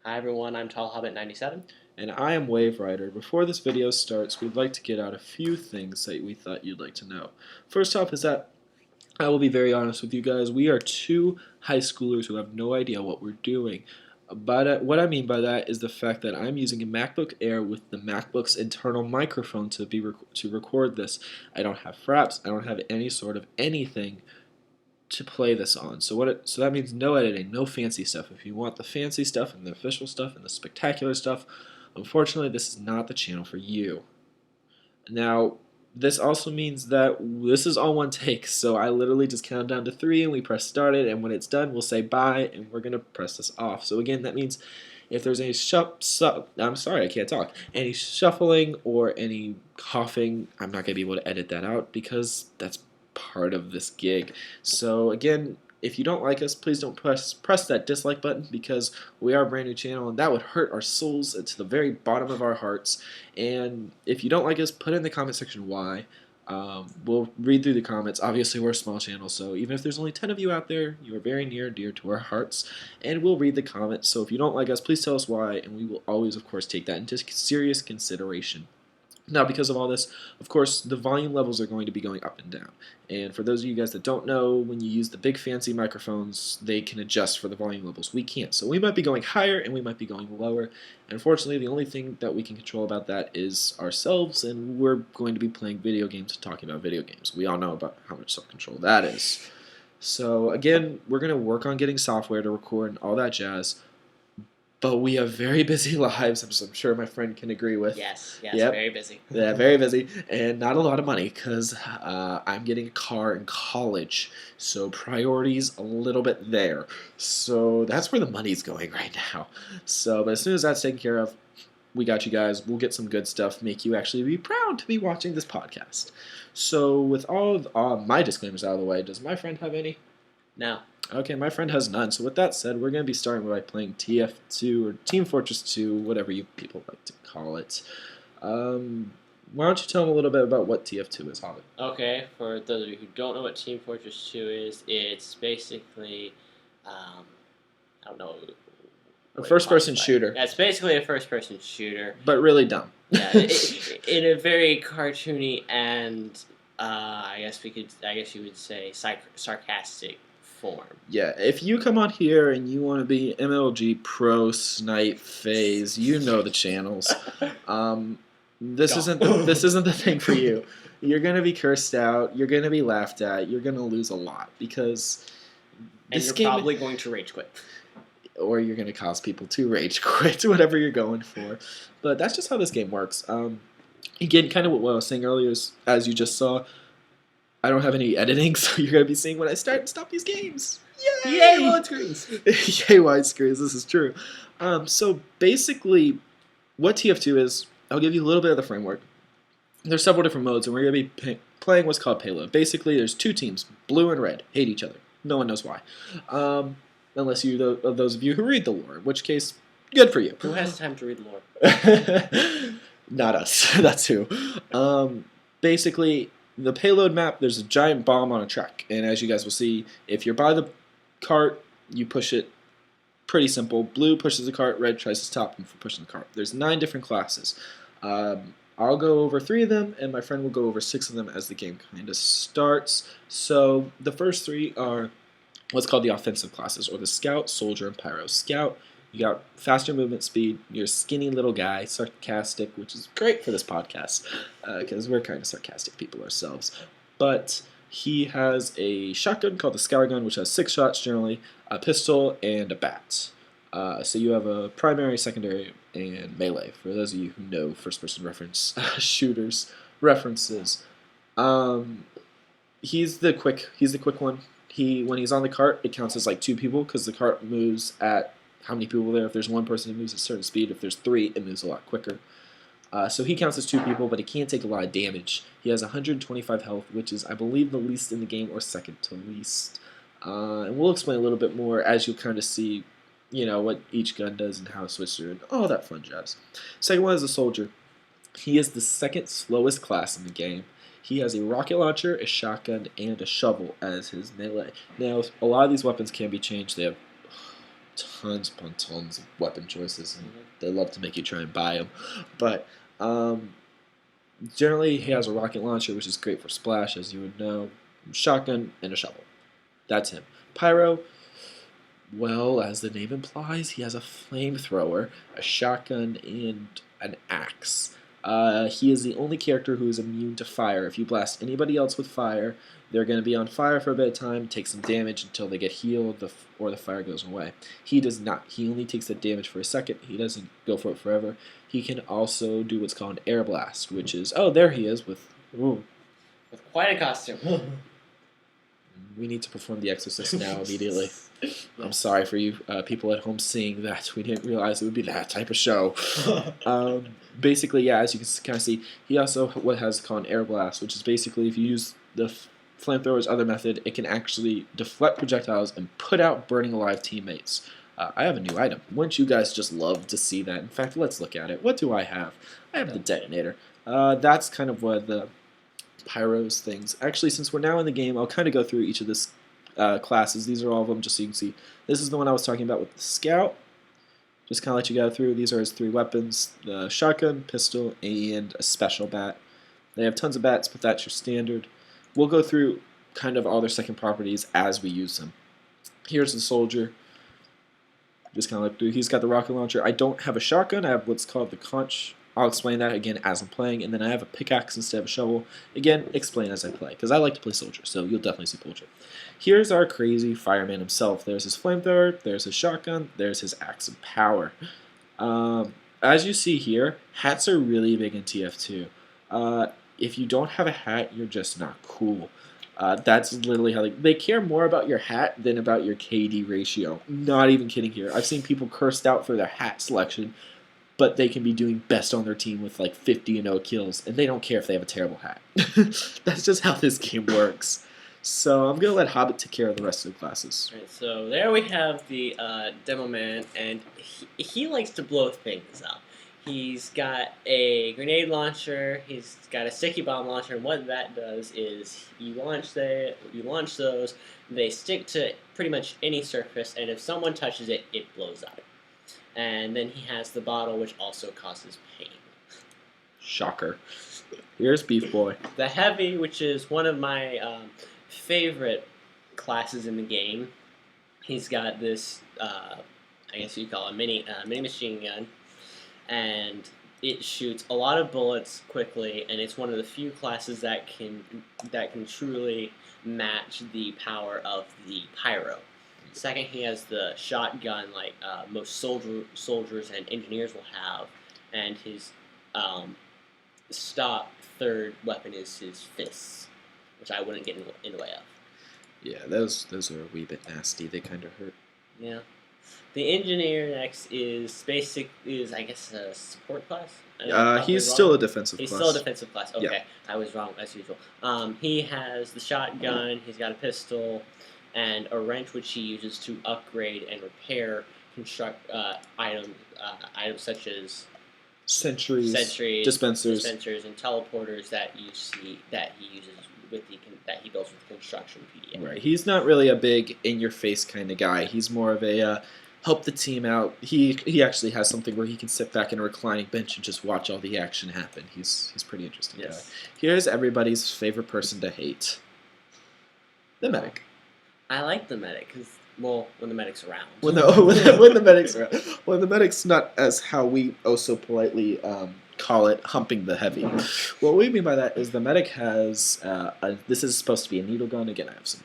Hi everyone, I'm Tall Hobbit 97. And I am Wave Rider. Before this video starts, we'd like to get out a few things that we thought you'd like to know. First off is that I will be very honest with you guys. We are two high schoolers who have no idea what we're doing. But what I mean by that is the fact that I'm using a MacBook Air with the MacBook's internal microphone to record this. I don't have fraps. I don't have any sort of anything to play this on. So that means no editing, no fancy stuff. If you want the fancy stuff and the official stuff and the spectacular stuff, unfortunately this is not the channel for you. Now, this also means that this is all one take, so I literally just count down to 3 and we press started, and when it's done we'll say bye and we're gonna press this off. So again, that means if there's any any shuffling or any coughing, I'm not gonna be able to edit that out because that's part of this gig. So again, if you don't like us, please don't press that dislike button because we are a brand new channel and that would hurt our souls to the very bottom of our hearts. And if you don't like us, put in the comment section why. We'll read through the comments. Obviously, we're a small channel, so even if there's only 10 of you out there, you are very near and dear to our hearts, and we'll read the comments. So if you don't like us, please tell us why, and we will always, of course, take that into serious consideration. Now, because of all this, of course, the volume levels are going to be going up and down. And for those of you guys that don't know, when you use the big fancy microphones, they can adjust for the volume levels. We can't. So we might be going higher and we might be going lower. And unfortunately, the only thing that we can control about that is ourselves, and we're going to be playing video games and talking about video games. We all know about how much self-control that is. So again, we're going to work on getting software to record and all that jazz. But we have very busy lives, as I'm sure my friend can agree with. Yes, Yep. very busy. Yeah, very busy, and not a lot of money because I'm getting a car in college, so priorities a little bit there. So that's where the money's going right now. So, but as soon as that's taken care of, we got you guys. We'll get some good stuff, make you actually be proud to be watching this podcast. So with all of my disclaimers out of the way, does my friend have any? No. Okay, my friend has none. So with that said, we're going to be starting by playing TF2 or Team Fortress 2, whatever you people like to call it. Why don't you tell them a little bit about what TF2 is, Hobbit? Okay, for those of you who don't know what Team Fortress 2 is, it's basically, I don't know. A first-person shooter. Yeah, it's basically a first-person shooter. But really dumb. Yeah, in a very cartoony and, I guess you would say sarcastic form. Yeah, if you come on here and you want to be MLG, Pro, Snipe, Phase, you know the channels. This isn't the thing for you. You're gonna be cursed out. You're gonna be laughed at. You're gonna lose a lot because you're probably going to rage quit. Or you're gonna cause people to rage quit, whatever you're going for. But that's just how this game works. Again, kind of what I was saying earlier is, as you just saw, I don't have any editing, so you're going to be seeing when I start and stop these games. Yay! Yay, widescreens! Yay, widescreens, this is true. So basically, what TF2 is, I'll give you a little bit of the framework. There's several different modes, and we're going to be playing what's called Payload. Basically, there's two teams, blue and red, hate each other. No one knows why. Unless you're those of you who read the lore, in which case, good for you. Who has time to read the lore? Not us, that's who. Basically, the payload map, there's a giant bomb on a track, and as you guys will see, if you're by the cart, you push it. Pretty simple. Blue pushes the cart, red tries to stop him from pushing the cart. There's 9 different classes. I'll go over 3 of them, and my friend will go over 6 of them as the game kind of starts. So the first 3 are what's called the offensive classes, or the Scout, Soldier, and Pyro. Scout, you got faster movement speed, you're a skinny little guy, sarcastic, which is great for this podcast, because we're kind of sarcastic people ourselves. But he has a shotgun called the Scour Gun, which has 6 shots generally, a pistol, and a bat. So you have a primary, secondary, and melee, for those of you who know first-person reference shooters references. He's the quick one. When he's on the cart, it counts as like 2 people, because the cart moves at how many people there. If there's 1 person, it moves at a certain speed. If there's 3, it moves a lot quicker. So he counts as 2 people, but he can't take a lot of damage. He has 125 health, which is, I believe, the least in the game, or second to least. And we'll explain a little bit more as you'll kind of see, what each gun does and how it switches through and all that fun jazz. Second one is a soldier. He is the second slowest class in the game. He has a rocket launcher, a shotgun, and a shovel as his melee. Now, a lot of these weapons can be changed. They have tons upon tons of weapon choices, and they love to make you try and buy them. But generally, he has a rocket launcher, which is great for splash, as you would know, shotgun, and a shovel. That's him. Pyro, well, as the name implies, he has a flamethrower, a shotgun, and an axe. He is the only character who is immune to fire. If you blast anybody else with fire, they're going to be on fire for a bit of time, take some damage until they get healed, or the fire goes away. He does not. He only takes that damage for a second. He doesn't go for it forever. He can also do what's called an air blast, which is, oh, there he is with quite a costume. We need to perform the exorcist now immediately. I'm sorry for you people at home seeing that. We didn't realize it would be that type of show. Basically, yeah, as you can kind of see, he also what has called an air blast, which is basically if you use the flamethrower's other method, it can actually deflect projectiles and put out burning alive teammates. I have a new item. Wouldn't you guys just love to see that? In fact, let's look at it. What do I have? I have the detonator. That's kind of what the Pyro's things. Actually, since we're now in the game, I'll kind of go through each of this classes. These are all of them, just so you can see. This is the one I was talking about with the Scout. Just kind of let you go through. These are his 3 weapons: the shotgun, pistol, and a special bat. They have tons of bats, but that's your standard. We'll go through kind of all their second properties as we use them. Here's the soldier. Just kind of look through. He's got the rocket launcher. I don't have a shotgun. I have what's called the conch. I'll explain that again as I'm playing, and then I have a pickaxe instead of a shovel. Again, explain as I play, because I like to play soldier, so you'll definitely see soldier. Here's our crazy fireman himself. There's his flamethrower, there's his shotgun, there's his axe of power. As you see here, hats are really big in TF2. If you don't have a hat, you're just not cool. That's literally how they care more about your hat than about your KD ratio. Not even kidding here. I've seen people cursed out for their hat selection, but they can be doing best on their team with like 50-0 kills, and they don't care if they have a terrible hat. That's just how this game works. So I'm going to let Hobbit take care of the rest of the classes. Alright, so there we have the demo man, and he likes to blow things up. He's got a grenade launcher, he's got a sticky bomb launcher, and what that does is you launch those, they stick to pretty much any surface, and if someone touches it, it blows up. And then he has the bottle, which also causes pain. Shocker. Here's Beef Boy. The heavy, which is one of my favorite classes in the game. He's got this, I guess you'd call it a mini machine gun, and it shoots a lot of bullets quickly, and it's one of the few classes that can truly match the power of the pyro. Second, he has the shotgun, like most soldiers and engineers will have, and his stock third weapon is his fists, which I wouldn't get in the way of. Yeah, those are a wee bit nasty. They kind of hurt. Yeah. The engineer next is I guess a support class. He's still a defensive class. He's still a defensive class. Okay, yeah. I was wrong as usual. He has the shotgun. He's got a pistol and a wrench, which he uses to upgrade and repair items such as sentries, dispensers, and teleporters that you see that he uses that he builds with construction PDA. Right. He's not really a big in-your-face kind of guy. He's more of a help the team out. He actually has something where he can sit back in a reclining bench and just watch all the action happen. He's pretty interesting guy. Here's everybody's favorite person to hate. The medic. I like the medic because, well, when the medic's around. When the medic's around. When the medic's not as how we so politely call it, humping the heavy. What we mean by that is the medic has, this is supposed to be a needle gun. Again, I have some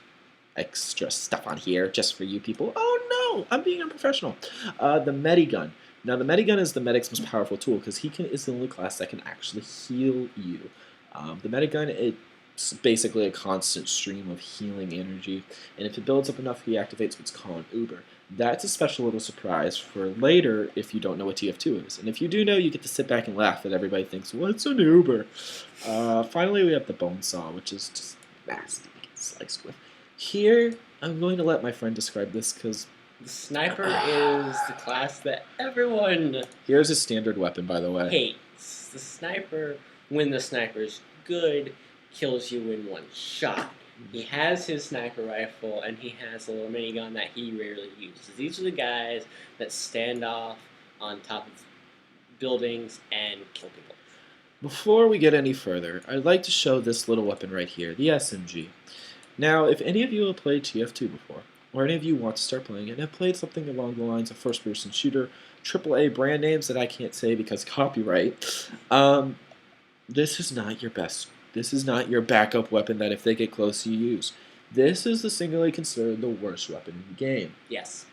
extra stuff on here just for you people. Oh no, I'm being unprofessional. The medigun. Now the medigun is the medic's most powerful tool because is the only class that can actually heal you. The medigun, it's basically a constant stream of healing energy, and if it builds up enough, he activates what's called an Uber. That's a special little surprise for later if you don't know what TF2 is. And if you do know, you get to sit back and laugh that everybody thinks, what's an Uber? Finally, we have the bone saw, which is just nasty to get sliced with. Here, I'm going to let my friend describe this because the sniper is the class that everyone here's his standard weapon, by the way. Hates. The sniper, when the sniper's good, kills you in one shot. He has his sniper rifle, and he has a little minigun that he rarely uses. These are the guys that stand off on top of buildings and kill people. Before we get any further, I'd like to show this little weapon right here, the SMG. Now, if any of you have played TF2 before, or any of you want to start playing it and have played something along the lines of first-person shooter, AAA brand names that I can't say because copyright, this is not your best. This is not your backup weapon that if they get close you use. This is the singularly considered the worst weapon in the game. Yes.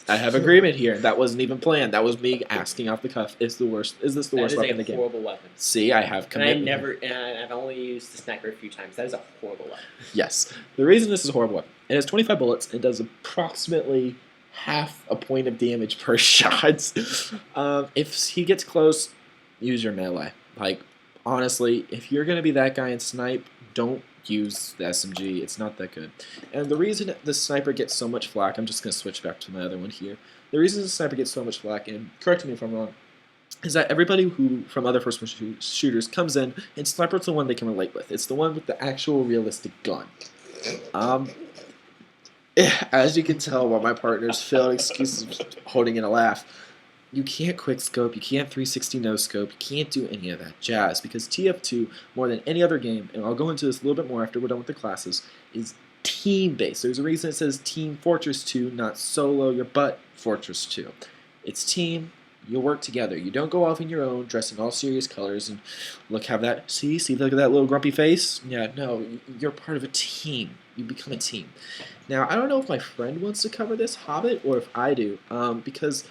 I have agreement here. That wasn't even planned. That was me asking off the cuff. Is this the worst weapon in the game? That is a horrible weapon. See, I have commitment. I've only used the sniper a few times. That is a horrible weapon. Yes. The reason this is a horrible weapon, it has 25 bullets and does approximately half a point of damage per shot. If he gets close, use your melee. Like, honestly, if you're going to be that guy in snipe, don't use the SMG. It's not that good. And the reason the sniper gets so much flack, I'm just going to switch back to my other one here. The reason the sniper gets so much flack, and correct me if I'm wrong, is that everybody who from other first-person shooters comes in, and sniper's the one they can relate with. It's the one with the actual realistic gun. As you can tell by my partner's failed excuses holding in a laugh, you can't quick scope, you can't 360 no scope, you can't do any of that jazz because TF2, more than any other game, and I'll go into this a little bit more after we're done with the classes, is team-based. There's a reason it says Team Fortress 2, not solo your butt Fortress 2. It's team, you work together. You don't go off on your own, dressing all serious colors, and look, have that, see, look at that little grumpy face? Yeah, no, you're part of a team. You become a team. Now, I don't know if my friend wants to cover this, Hobbit, or if I do, because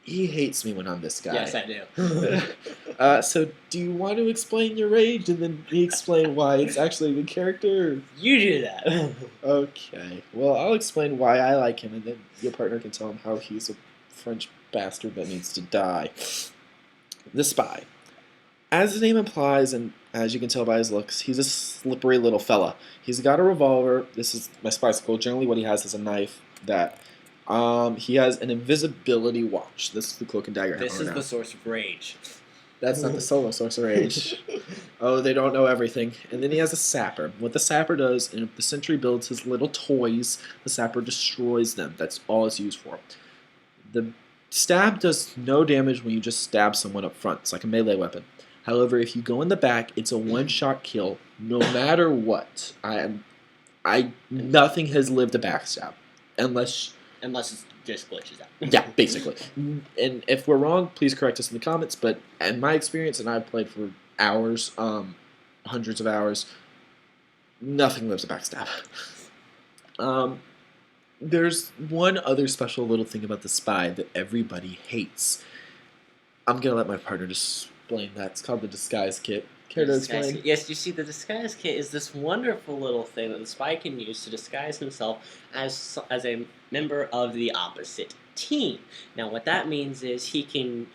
he hates me when I'm this guy. Yes, I do. So, do you want to explain your rage and then me explain why it's actually the character? You do that. Okay. Well, I'll explain why I like him, and then your partner can tell him how he's a French bastard that needs to die. The Spy. As the name implies, and as you can tell by his looks, he's a slippery little fella. He's got a revolver. This is my spy-sicle. Generally what he has is a knife that... he has an invisibility watch. This is the cloak and dagger. This is the source of rage. That's not the solo source of rage. Oh, they don't know everything. And then he has a sapper. What the sapper does, and if the sentry builds his little toys, the sapper destroys them. That's all it's used for. The stab does no damage when you just stab someone up front. It's like a melee weapon. However, if you go in the back, it's a one-shot kill, no matter what. Nothing has lived a backstab, unless it just glitches out. Yeah, basically. And if we're wrong, please correct us in the comments. But in my experience, and I've played for hours, hundreds of hours, nothing lives a backstab. There's one other special little thing about the Spy that everybody hates. I'm going to let my partner explain that. It's called the Disguise Kit. Care to explain? Yes, you see, the Disguise Kit is this wonderful little thing that the Spy can use to disguise himself as a member of the opposite team. Now, what that means is he can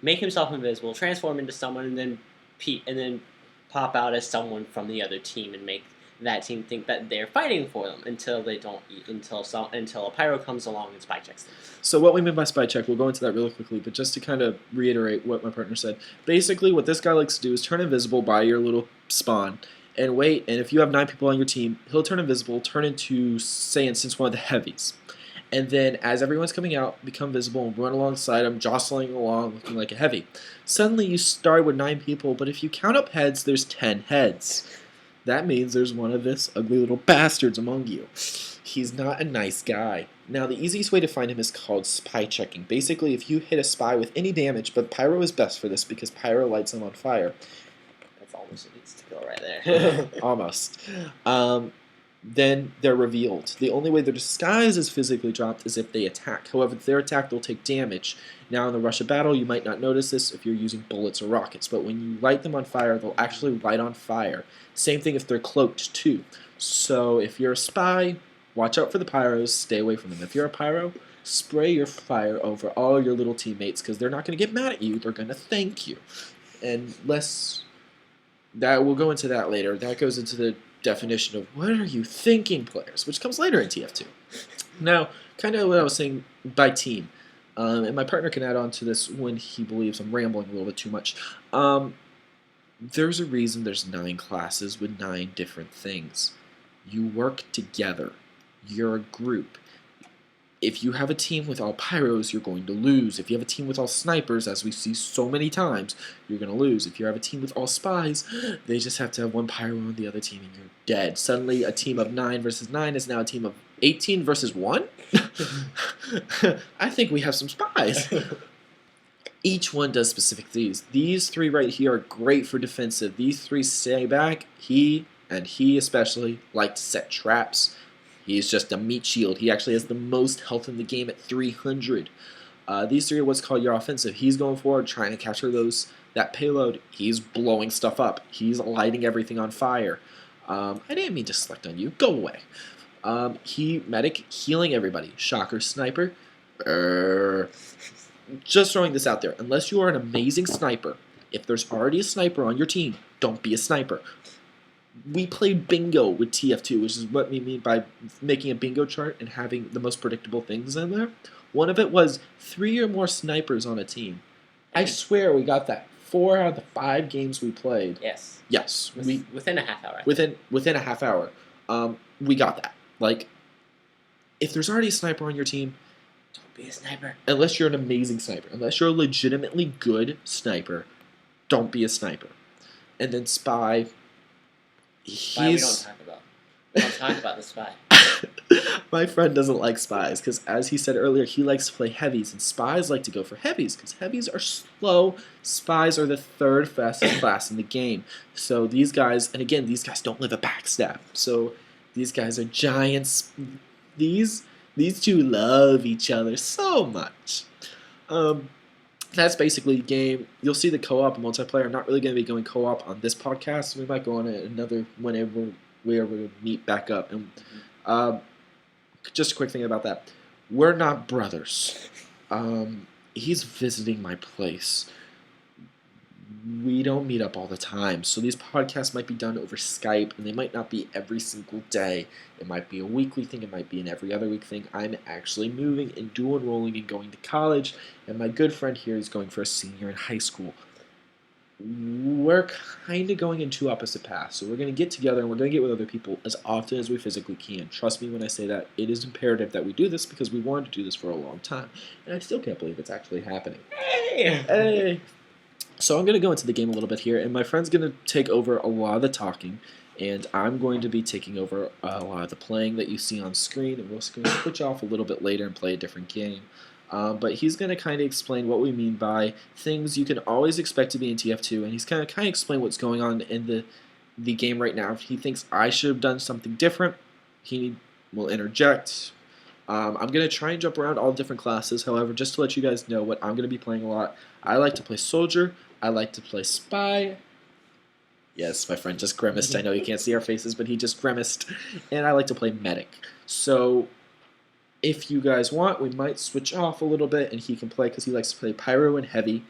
make himself invisible, transform into someone, and then pop out as someone from the other team and make that team think that they're fighting for them until a pyro comes along and spy checks them. So what we mean by spy check, we'll go into that really quickly, but just to kind of reiterate what my partner said, basically what this guy likes to do is turn invisible by your little spawn and wait, and if you have 9 people on your team, he'll turn invisible, turn into, say, instance, one of the heavies. And then as everyone's coming out, become visible and run alongside him, jostling along, looking like a heavy. Suddenly you start with 9 people, but if you count up heads, there's 10 heads. That means there's one of this ugly little bastards among you. He's not a nice guy. Now, the easiest way to find him is called spy checking. Basically, if you hit a spy with any damage, but pyro is best for this because pyro lights him on fire. That's almost it needs to go right there. Almost. Then they're revealed. The only way their disguise is physically dropped is if they attack. However, if they're attacked, they'll take damage. Now, in the rush of battle, you might not notice this if you're using bullets or rockets, but when you light them on fire, they'll actually light on fire. Same thing if they're cloaked, too. So, if you're a spy, watch out for the pyros, stay away from them. If you're a pyro, spray your fire over all your little teammates, because they're not going to get mad at you, they're going to thank you. And we'll go into that later. That goes into the definition of what are you thinking players, which comes later in TF2. Now, kind of what I was saying by team, and my partner can add on to this when he believes I'm rambling a little bit too much. There's a reason there's 9 classes with 9 different things. You work together. You're a group. If you have a team with all pyros, you're going to lose. If you have a team with all snipers, as we see so many times, you're going to lose. If you have a team with all spies, they just have to have one pyro on the other team and you're dead. Suddenly, a team of 9 versus 9 is now a team of 18 versus 1? I think we have some spies. Each one does specific things. These 3 right here are great for defensive. These 3 stay back. He, and he especially, like to set traps. He's just a meat shield. He actually has the most health in the game at 300. These 3 are what's called your offensive. He's going forward, trying to capture that payload. He's blowing stuff up. He's lighting everything on fire. I didn't mean to select on you. Go away. Medic, healing everybody. Shocker, sniper. Just throwing this out there. Unless you are an amazing sniper, if there's already a sniper on your team, don't be a sniper. We played bingo with TF2, which is what we mean by making a bingo chart and having the most predictable things in there. One of it was 3 or more snipers on a team. I swear we got that 4 out of the 5 games we played. Yes. Yes. Within a half hour. Within a half hour, we got that. Like, if there's already a sniper on your team, don't be a sniper. Unless you're an amazing sniper. Unless you're a legitimately good sniper, don't be a sniper. And then spy... Spy we don't talk about. We don't talk about the spy. My friend doesn't like spies because, as he said earlier, he likes to play heavies, and spies like to go for heavies because heavies are slow. Spies are the 3rd fastest class in the game. So these guys, and again, these guys don't live a backstab. So these guys are giants. These 2 love each other so much. That's basically the game. You'll see the co-op and multiplayer. I'm not really going to be going co-op on this podcast. We might go on another whenever we meet back up. And just a quick thing about that. We're not brothers. He's visiting my place. We don't meet up all the time. So these podcasts might be done over Skype, and they might not be every single day. It might be a weekly thing. It might be an every other week thing. I'm actually moving and dual enrolling and going to college, and my good friend here is going for a senior in high school. We're kind of going in 2 opposite paths. So we're going to get together, and we're going to get with other people as often as we physically can. Trust me when I say that. It is imperative that we do this because we wanted to do this for a long time, and I still can't believe it's actually happening. Hey! So I'm going to go into the game a little bit here, and my friend's going to take over a lot of the talking, and I'm going to be taking over a lot of the playing that you see on screen, and we're going to switch off a little bit later and play a different game. But he's going to kind of explain what we mean by things you can always expect to be in TF2, and he's going to kind of explain what's going on in the game right now. If he thinks I should have done something different, he will interject. I'm going to try and jump around all different classes. However, just to let you guys know what I'm going to be playing a lot, I like to play Soldier, I like to play Spy. Yes, my friend just grimaced. I know you can't see our faces, but he just grimaced. And I like to play Medic. So if you guys want, we might switch off a little bit, and he can play because he likes to play Pyro and Heavy.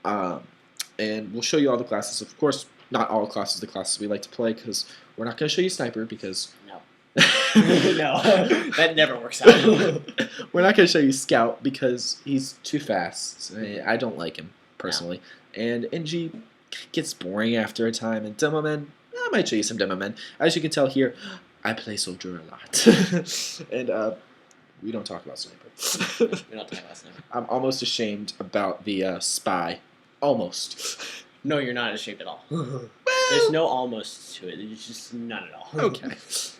And we'll show you all the classes. Of course, not all classes, the classes we like to play, because we're not going to show you Sniper because... No. No, that never works out. We're not going to show you Scout because he's too fast. I don't like him, personally. No. And NG gets boring after a time. And Demoman, I might show you some Demoman. As you can tell here, I play Soldier a lot. And we don't talk about Sniper. We don't talk about Sniper. I'm almost ashamed about the Spy. Almost. No, you're not ashamed at all. There's no almost to it. There's just none at all. Okay.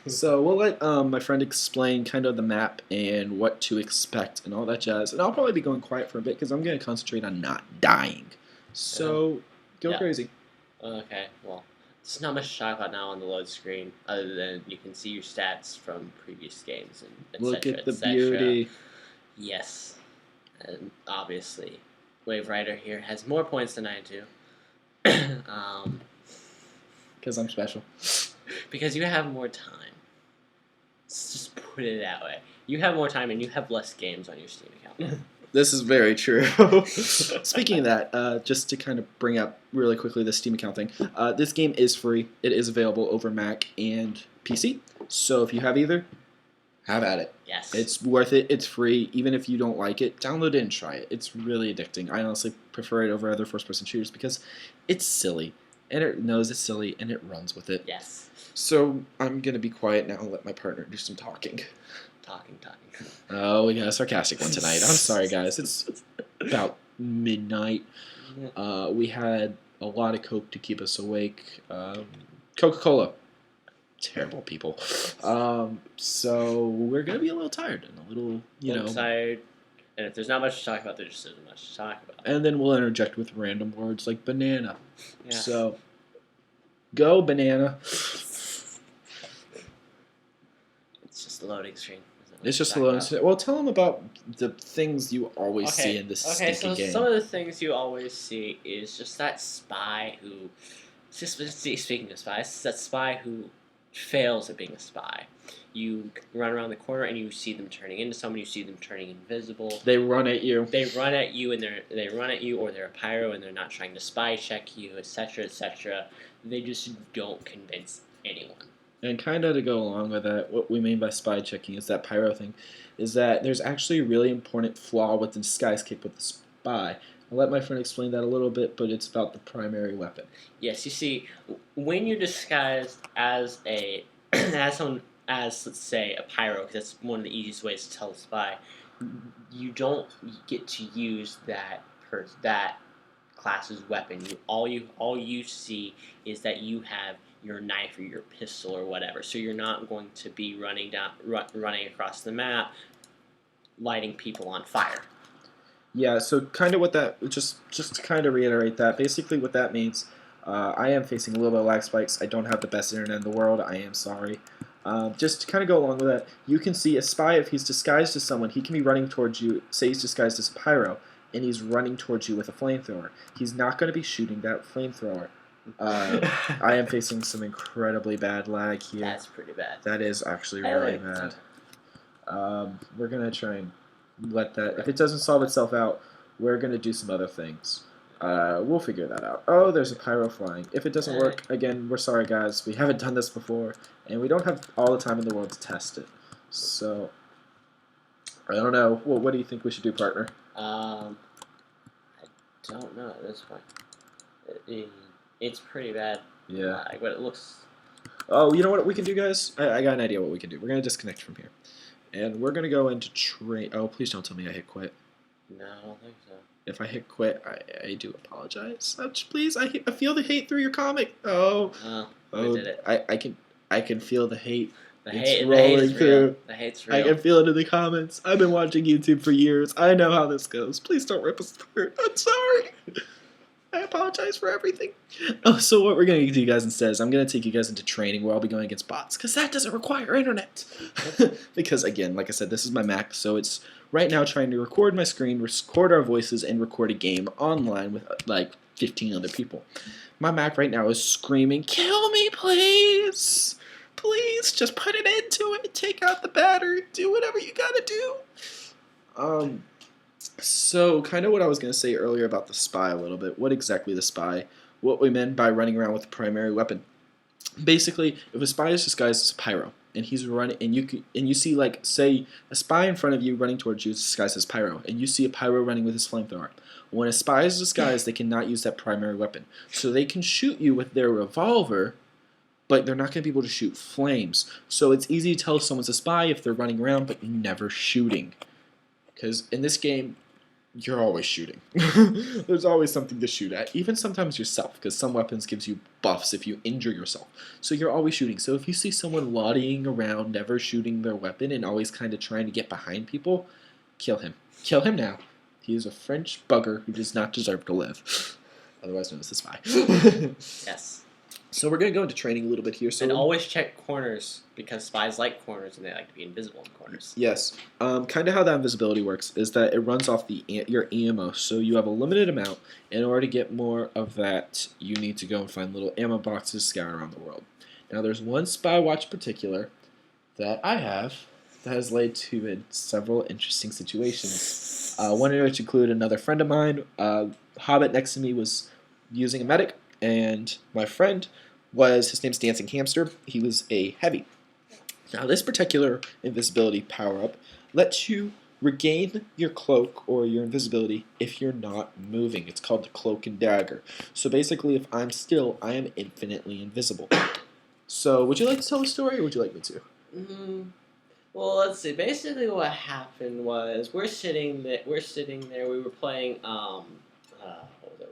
So we'll let my friend explain kind of the map and what to expect and all that jazz. And I'll probably be going quiet for a bit because I'm going to concentrate on not dying. So go crazy. Okay, well, there's not much to talk about now on the load screen other than you can see your stats from previous games and et Look cetera, at the beauty. Yes. And obviously, Wave Rider here has more points than I do. Because I'm special. Because you have more time. Let's just put it that way. You have more time and you have less games on your Steam account. This is very true. Speaking of that, just to kind of bring up really quickly the Steam account thing, this game is free. It is available over Mac and PC. So if you have either, have at it. Yes. It's worth it. It's free. Even if you don't like it, download it and try it. It's really addicting. I honestly prefer it over other first-person shooters because it's silly. and it knows it's silly, and it runs with it. Yes. So I'm going to be quiet now and let my partner do some talking. Talking. Oh, we got a sarcastic one tonight. I'm sorry, guys. It's about midnight. We had a lot of Coke to keep us awake. Coca-Cola. Terrible people. So we're going to be a little tired and a little, tired. And if there's not much to talk about, there just isn't much to talk about. And then we'll interject with random words like banana. Yeah. So, go banana. It's just a loading screen. It's just a loading screen. Well, tell them about the things you always see in this stinky game. Some of the things you always see is just that spy who... Speaking of spies, that spy who fails at being a spy. You run around the corner and you see them turning into someone. You see them turning invisible. They run at you. They run at you, and they run at you, or they're a pyro and they're not trying to spy check you, etc., etc. They just don't convince anyone. And kind of to go along with that, what we mean by spy checking is that pyro thing, is that there's actually a really important flaw with the disguise kit with the spy. I'll let my friend explain that a little bit, but it's about the primary weapon. Yes, you see, when you're disguised as as let's say a pyro, because that's one of the easiest ways to tell a spy, you don't get to use that class's weapon. All you see is that you have your knife or your pistol or whatever. So you're not going to be running across the map, lighting people on fire. Yeah, so kind of what that, just to kind of reiterate that, basically what that means, I am facing a little bit of lag spikes. I don't have the best internet in the world. I am sorry. Just to kind of go along with that, you can see a spy, if he's disguised as someone, he can be running towards you. Say he's disguised as a pyro, and he's running towards you with a flamethrower. He's not going to be shooting that flamethrower. I am facing some incredibly bad lag here. That's pretty bad. That is actually really bad. We're going to try and let that... If it doesn't solve itself out, we're going to do some other things. We'll figure that out. Oh, there's a pyro flying. If it doesn't work, again, we're sorry, guys. We haven't done this before, and we don't have all the time in the world to test it. So, I don't know. Well, what do you think we should do, partner? I don't know at this point. It's pretty bad. Yeah. But it looks... Oh, you know what we can do, guys? I got an idea what we can do. We're going to disconnect from here. And we're going to go into train... Oh, please don't tell me I hit quit. No, I don't think so. If I hit quit, I do apologize. Please, I feel the hate through your comic. Oh, we did it. I can feel the hate. The hate rolling through. The hate's real. I can feel it in the comments. I've been watching YouTube for years. I know how this goes. Please don't rip us apart. I'm sorry. I apologize for everything. Oh, so what we're going to do, guys, instead is I'm going to take you guys into training where I'll be going against bots, because that doesn't require internet. Because, again, like I said, this is my Mac, so it's right now trying to record my screen, record our voices, and record a game online with, like, 15 other people. My Mac right now is screaming, "Kill me, please! Please, just put an end to it. Take out the battery. Do whatever you got to do." So, kind of what I was going to say earlier about the spy a little bit. What exactly the spy? What we meant by running around with the primary weapon. Basically, if a spy is disguised as a pyro, and he's running, and you see, like, say, a spy in front of you running towards you is disguised as pyro, and you see a pyro running with his flamethrower. When a spy is disguised, they cannot use that primary weapon. So they can shoot you with their revolver, but they're not going to be able to shoot flames. So it's easy to tell if someone's a spy if they're running around, but never shooting. Because in this game, you're always shooting. There's always something to shoot at, even sometimes yourself, because some weapons gives you buffs if you injure yourself. So you're always shooting. So if you see someone lollying around, never shooting their weapon, and always kind of trying to get behind people, kill him. Kill him now. He is a French bugger who does not deserve to live. Otherwise known as a spy. Yes. So we're going to go into training a little bit here. So and always check corners, because spies like corners and they like to be invisible in corners. Yes. Kind of how that invisibility works is that it runs off your ammo. So you have a limited amount. In order to get more of that, you need to go and find little ammo boxes scattered around the world. Now there's one spy watch in particular that I have that has led to in several interesting situations. One of which included another friend of mine. Hobbit next to me was using a medic, and my friend his name's Dancing Hamster. He was a heavy. Now this particular invisibility power-up lets you regain your cloak or your invisibility if you're not moving. It's called the cloak and dagger. So basically, if I'm still, I am infinitely invisible. So would you like to tell the story, or would you like me to? Well, let's see. Basically, what happened was we're sitting there. We were playing. What was it?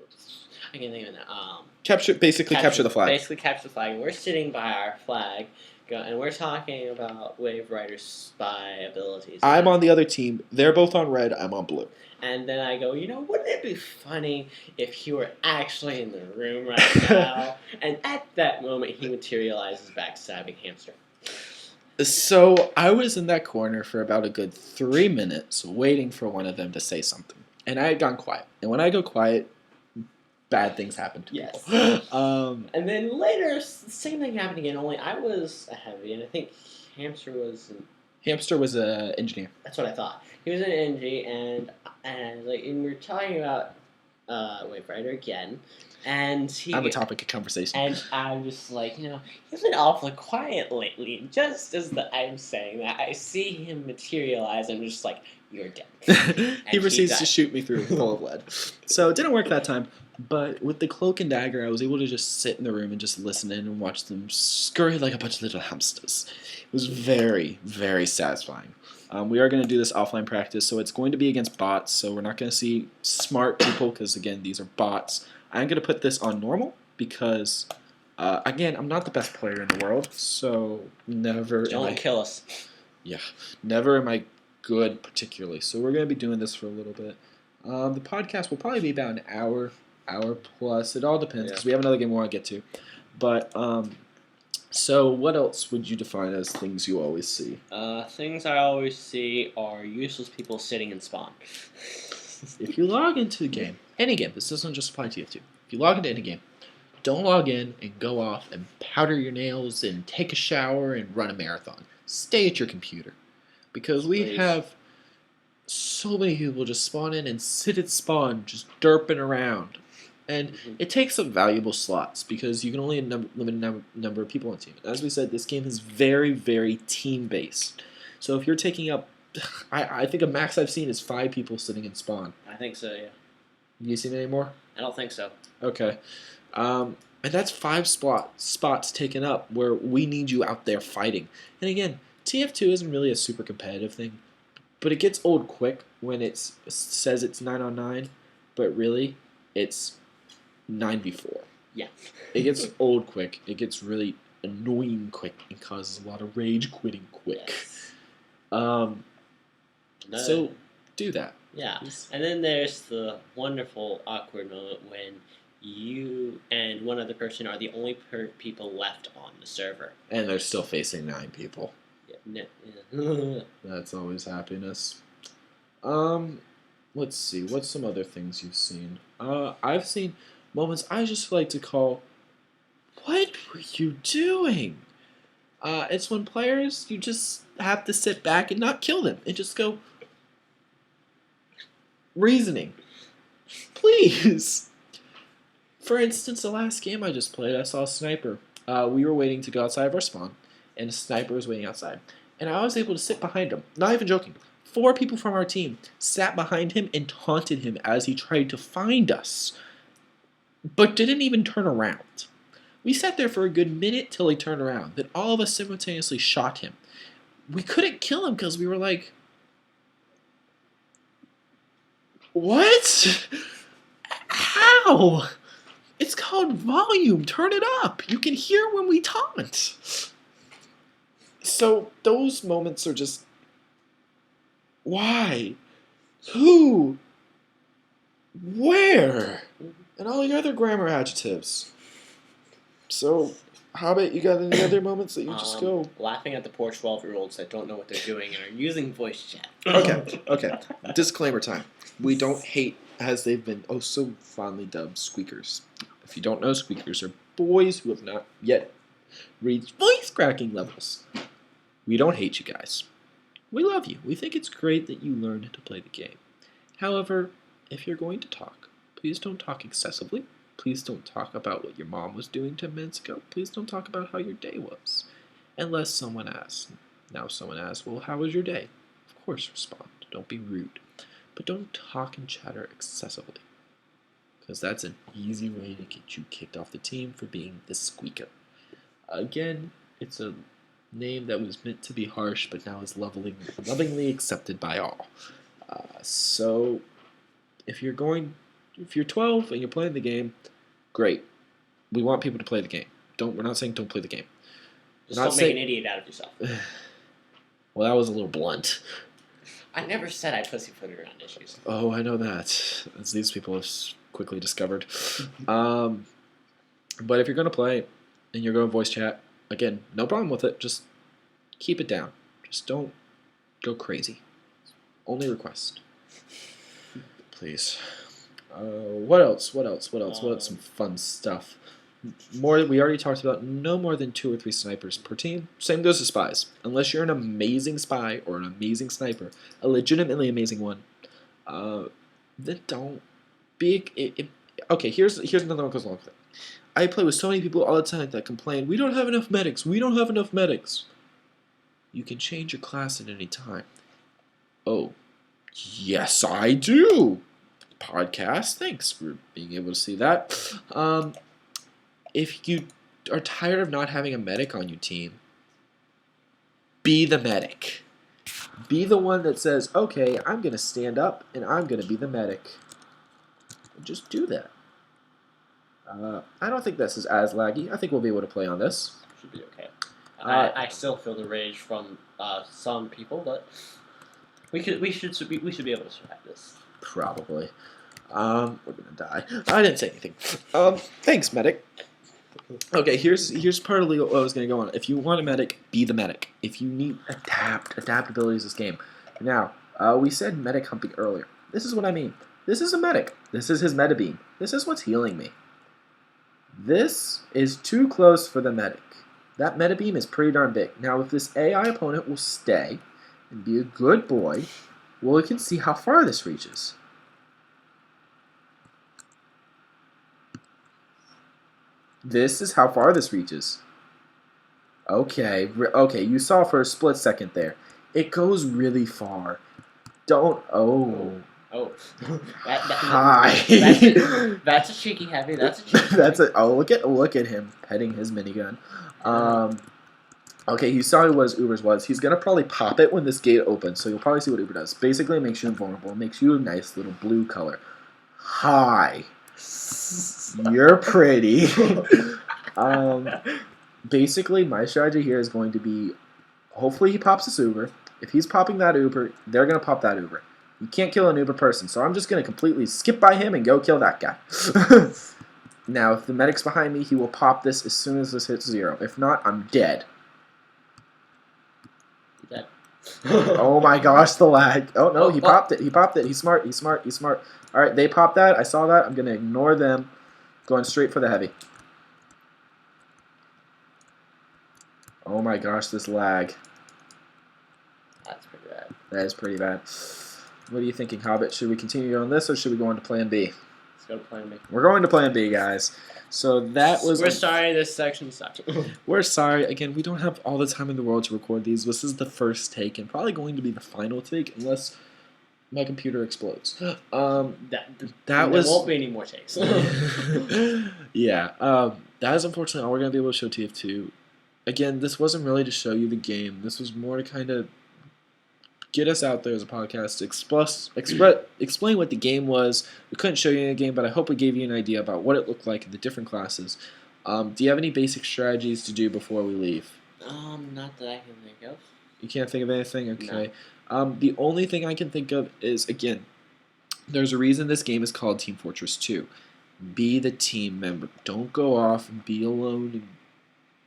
I can't think of it now. Capture the flag. Basically, capture the flag. And we're sitting by our flag, and we're talking about Wave Rider's spy abilities. I'm on the other team. They're both on red. I'm on blue. And then I go, wouldn't it be funny if he were actually in the room right now? And at that moment, he materializes backstabbing Hamster. So I was in that corner for about a good 3 minutes waiting for one of them to say something. And I had gone quiet. And when I go quiet, bad things happen to people. And then later, the same thing happened again, only I was a heavy, and I think Hamster was an engineer. That's what I thought. He was an engie, and we were talking about Wave Rider again, and I'm a topic of conversation. And I'm just like, he's been awfully quiet lately. Just as I'm saying that, I see him materialize. I'm just like, you're dead. He proceeds to shoot me through full of lead. So it didn't work that time. But with the cloak and dagger, I was able to just sit in the room and just listen in and watch them scurry like a bunch of little hamsters. It was very, very satisfying. We are going to do this offline practice, so it's going to be against bots. So we're not going to see smart people because, again, these are bots. I'm going to put this on normal because, again, I'm not the best player in the world. So never. Don't kill us. Yeah, never am I good particularly. So we're going to be doing this for a little bit. The podcast will probably be about an hour plus. It all depends because we have another game we want to get to. But so what else would you define as things you always see? Things I always see are useless people sitting in spawn. If you log into the game, any game, this doesn't just apply to TF2. If you log into any game, don't log in and go off and powder your nails and take a shower and run a marathon. Stay at your computer. Because we have so many people just spawn in and sit at spawn, just derping around. And it takes up valuable slots because you can only limit number of people on the team. As we said, this game is very, very team-based. So if you're taking up... I think a max I've seen is 5 people sitting in spawn. I think so, yeah. You seen any more? I don't think so. Okay. And that's 5 spots taken up where we need you out there fighting. And again, TF2 isn't really a super competitive thing. But it gets old quick when it says it's 9-on-9. But really, it's 9v4. Yeah. It gets old quick. It gets really annoying quick and causes a lot of rage quitting quick. Yes. So do that. Yeah. And then there's the wonderful awkward moment when you and one other person are the only people left on the server. And they're still facing 9 people. Yeah. That's always happiness. Let's see. What's some other things you've seen? I've seen moments I just like to call, what were you doing? It's when players, you just have to sit back and not kill them and just go, reasoning. Please. For instance, the last game I just played, I saw a sniper. We were waiting to go outside of our spawn, and a sniper was waiting outside. And I was able to sit behind him. Not even joking. 4 people from our team sat behind him and taunted him as he tried to find us, but didn't even turn around. We sat there for a good minute till he turned around. Then all of us simultaneously shot him. We couldn't kill him because we were like, what? How? It's called volume. Turn it up. You can hear when we taunt. So those moments are just, why? Who? Where? And all the other grammar adjectives. So, how about you got any other moments that you just go? Laughing at the poor 12-year-olds that don't know what they're doing and are using voice chat. Okay. Disclaimer time. We don't hate, as they've been so fondly dubbed, squeakers. If you don't know, squeakers are boys who have not yet reached voice cracking levels. We don't hate you guys. We love you. We think it's great that you learned to play the game. However, if you're going to talk, please don't talk excessively. Please don't talk about what your mom was doing 10 minutes ago. Please don't talk about how your day was. Unless someone asks. Now someone asks, well, how was your day? Of course respond. Don't be rude. But don't talk and chatter excessively. Because that's an easy way to get you kicked off the team for being the squeaker. Again, it's a name that was meant to be harsh, but now is lovingly accepted by all. So, if you're 12 and you're playing the game, great. We want people to play the game. We're not saying don't play the game. Just don't make an idiot out of yourself. Well, that was a little blunt. I never said I pussyfooted around issues. Oh, I know that, as these people have quickly discovered. But if you're going to play and you're going to voice chat, again, no problem with it. Just keep it down. Just don't go crazy. Only request. Please. What else? What else? Some fun stuff. We already talked about no more than 2 or 3 snipers per team. Same goes to spies. Unless you're an amazing spy or an amazing sniper, a legitimately amazing one, then don't be. Okay, here's another one that goes along with it. I play with so many people all the time that complain, we don't have enough medics. We don't have enough medics. You can change your class at any time. Oh, yes, I do. Podcast. Thanks for being able to see that. If you are tired of not having a medic on your team, be the medic. Be the one that says, okay, I'm going to stand up and I'm going to be the medic. Just do that. I don't think this is as laggy. I think we'll be able to play on this. Should be okay. I still feel the rage from some people, but we should be able to survive this. Probably. We're gonna die. I didn't say anything. Thanks, medic. Okay, here's part of what I was gonna go on. If you want a medic, be the medic. If you need adaptability is this game. Now, we said medic humping earlier. This is what I mean. This is a medic. This is his meta beam. This is what's healing me. This is too close for the medic. That meta beam is pretty darn big. Now, if this AI opponent will stay and be a good boy, well, we can see how far this reaches. This is how far this reaches. Okay, you saw for a split second there. It goes really far. Don't, oh. Oh. Hi. That's a cheeky heavy. Look at him petting his minigun. Okay, you saw what Uber's was. He's gonna probably pop it when this gate opens, so you'll probably see what Uber does. Basically, it makes you invulnerable. It makes you a nice little blue color. Hi. You're pretty. Basically, my strategy here is going to be, hopefully he pops this Uber. If he's popping that Uber, they're going to pop that Uber. You can't kill an Uber person, so I'm just going to completely skip by him and go kill that guy. Now, if the medic's behind me, he will pop this as soon as this hits 0. If not, I'm dead. Dead. Oh my gosh, the lag. Oh no, he popped it. He popped it. He's smart. All right, they popped that. I saw that. I'm going to ignore them. Going straight for the heavy. Oh my gosh, this lag. That's pretty bad. That is pretty bad. What are you thinking, Hobbit? Should we continue on this or should we go on to plan B? Let's go to plan B. We're going to plan B, guys. So that was... We're sorry this section sucked. We're sorry. Again, we don't have all the time in the world to record these. This is the first take and probably going to be the final take unless my computer explodes. There won't be any more takes. Yeah. That is unfortunately all we're going to be able to show TF2. Again, this wasn't really to show you the game. This was more to kind of get us out there as a podcast, explain what the game was. We couldn't show you the game, but I hope we gave you an idea about what it looked like in the different classes. Do you have any basic strategies to do before we leave? Not that I can think of. You can't think of anything? Okay. No. The only thing I can think of is, again, there's a reason this game is called Team Fortress 2. Be the team member. Don't go off and be alone and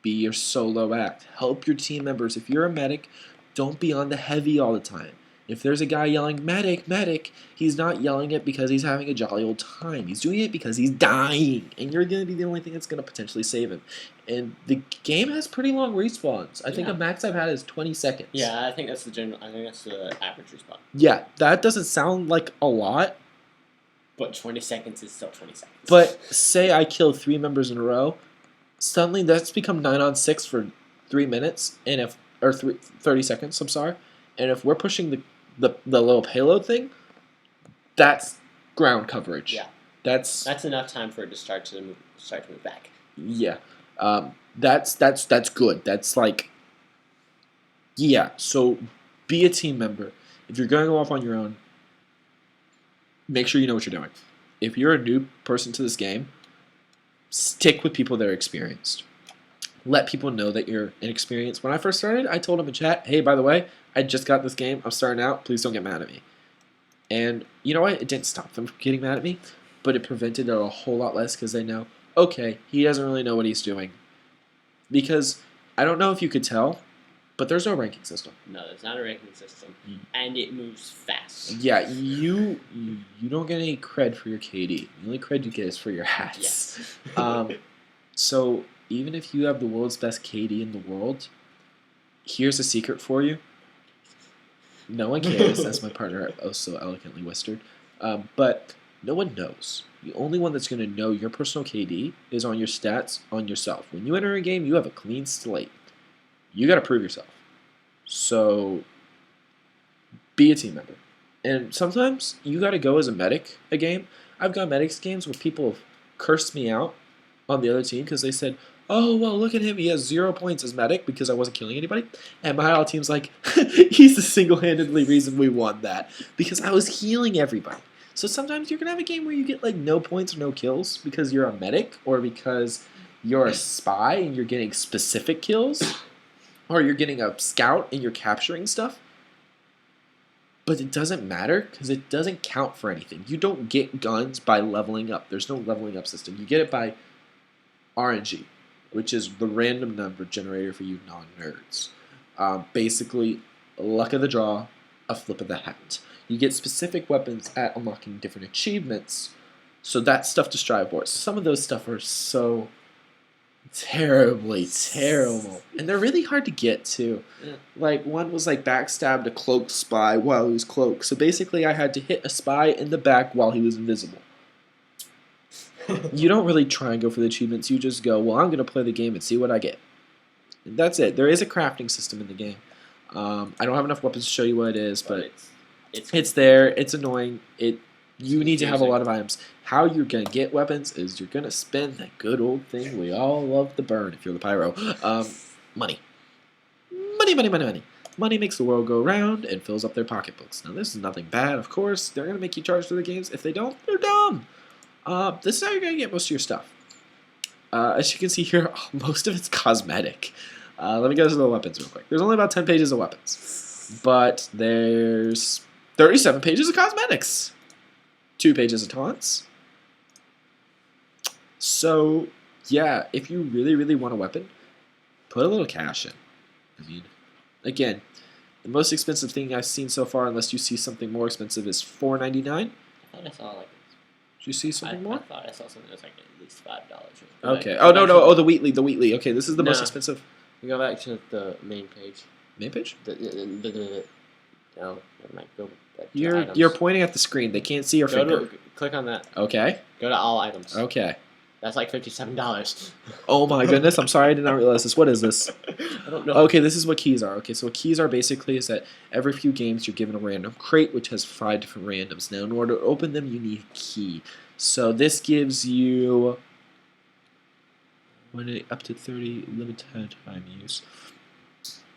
be your solo act. Help your team members. If you're a medic, don't be on the heavy all the time. If there's a guy yelling, medic, medic, he's not yelling it because he's having a jolly old time. He's doing it because he's dying. And you're going to be the only thing that's going to potentially save him. And the game has pretty long respawns. I think a max I've had is 20 seconds. Yeah, I think that's the average respawn. Yeah, that doesn't sound like a lot. But 20 seconds is still 20 seconds. But say I kill 3 members in a row, suddenly that's become 9 on 6 for 3 minutes, and 30 seconds, I'm sorry. And if we're pushing the little payload thing, that's ground coverage. Yeah. That's enough time for it to start to move back. Yeah. That's good. That's like, yeah. So be a team member. If you're going off on your own, make sure you know what you're doing. If you're a new person to this game, stick with people that are experienced. Let people know that you're inexperienced. When I first started, I told them in chat, hey, by the way, I just got this game. I'm starting out. Please don't get mad at me. And you know what? It didn't stop them from getting mad at me, but it prevented it a whole lot less because they know, okay, he doesn't really know what he's doing. Because I don't know if you could tell, but there's no ranking system. No, there's not a ranking system, and it moves fast. Yeah, you don't get any cred for your KD. The only cred you get is for your hats. Yes. So even if you have the world's best KD in the world, here's a secret for you. No one cares, as my partner so eloquently whispered. But no one knows. The only one that's going to know your personal KD is on your stats on yourself. When you enter a game, you have a clean slate. You got to prove yourself. So be a team member. And sometimes you got to go as a medic a game. I've got medics games where people have cursed me out on the other team because they said, oh, well, look at him. He has 0 points as medic because I wasn't killing anybody. And my whole team's like, he's the single-handedly reason we won that because I was healing everybody. So sometimes you're going to have a game where you get like no points or no kills because you're a medic or because you're a spy and you're getting specific kills or you're getting a scout and you're capturing stuff. But it doesn't matter because it doesn't count for anything. You don't get guns by leveling up. There's no leveling up system. You get it by RNG, which is the random number generator for you non-nerds. Basically, luck of the draw, a flip of the hat. You get specific weapons at unlocking different achievements, so that's stuff to strive for. Some of those stuff are so terribly terrible, and they're really hard to get to. Yeah. Like, one was like backstabbed a cloaked spy while he was cloaked, so basically I had to hit a spy in the back while he was invisible. You don't really try and go for the achievements. You just go, well, I'm going to play the game and see what I get. And that's it. There is a crafting system in the game. I don't have enough weapons to show you what it is, but it's there. It's annoying. You need to have a lot of items. How you're going to get weapons is you're going to spend that good old thing we all love to burn if you're the pyro. Money. Money. Money makes the world go round and fills up their pocketbooks. Now, this is nothing bad, of course. They're going to make you charge for the games. If they don't, they're dumb. This is how you're going to get most of your stuff. As you can see here, most of it's cosmetic. Let me go to the weapons real quick. There's only about 10 pages of weapons. But there's 37 pages of cosmetics. 2 pages of taunts. So, yeah, if you really, really want a weapon, put a little cash in. I mean, again, the most expensive thing I've seen so far, unless you see something more expensive, is $4.99. I thought I saw like. Did you see something more? I thought I saw something that was like at least $5. Okay. Oh no. Oh, the Wheatley. Okay, this is the most expensive. We go back to the main page. Main page? No, never mind. Go back to You're pointing at the screen. They can't see your finger. Click on that. Okay. Go to all items. Okay. That's like $57. Oh my goodness! I'm sorry, I did not realize this. What is this? I don't know. Okay, this is what keys are. Okay, so what keys are basically is that every few games you're given a random crate which has 5 different randoms. Now, in order to open them, you need a key. So this gives you up to 30 limited time use.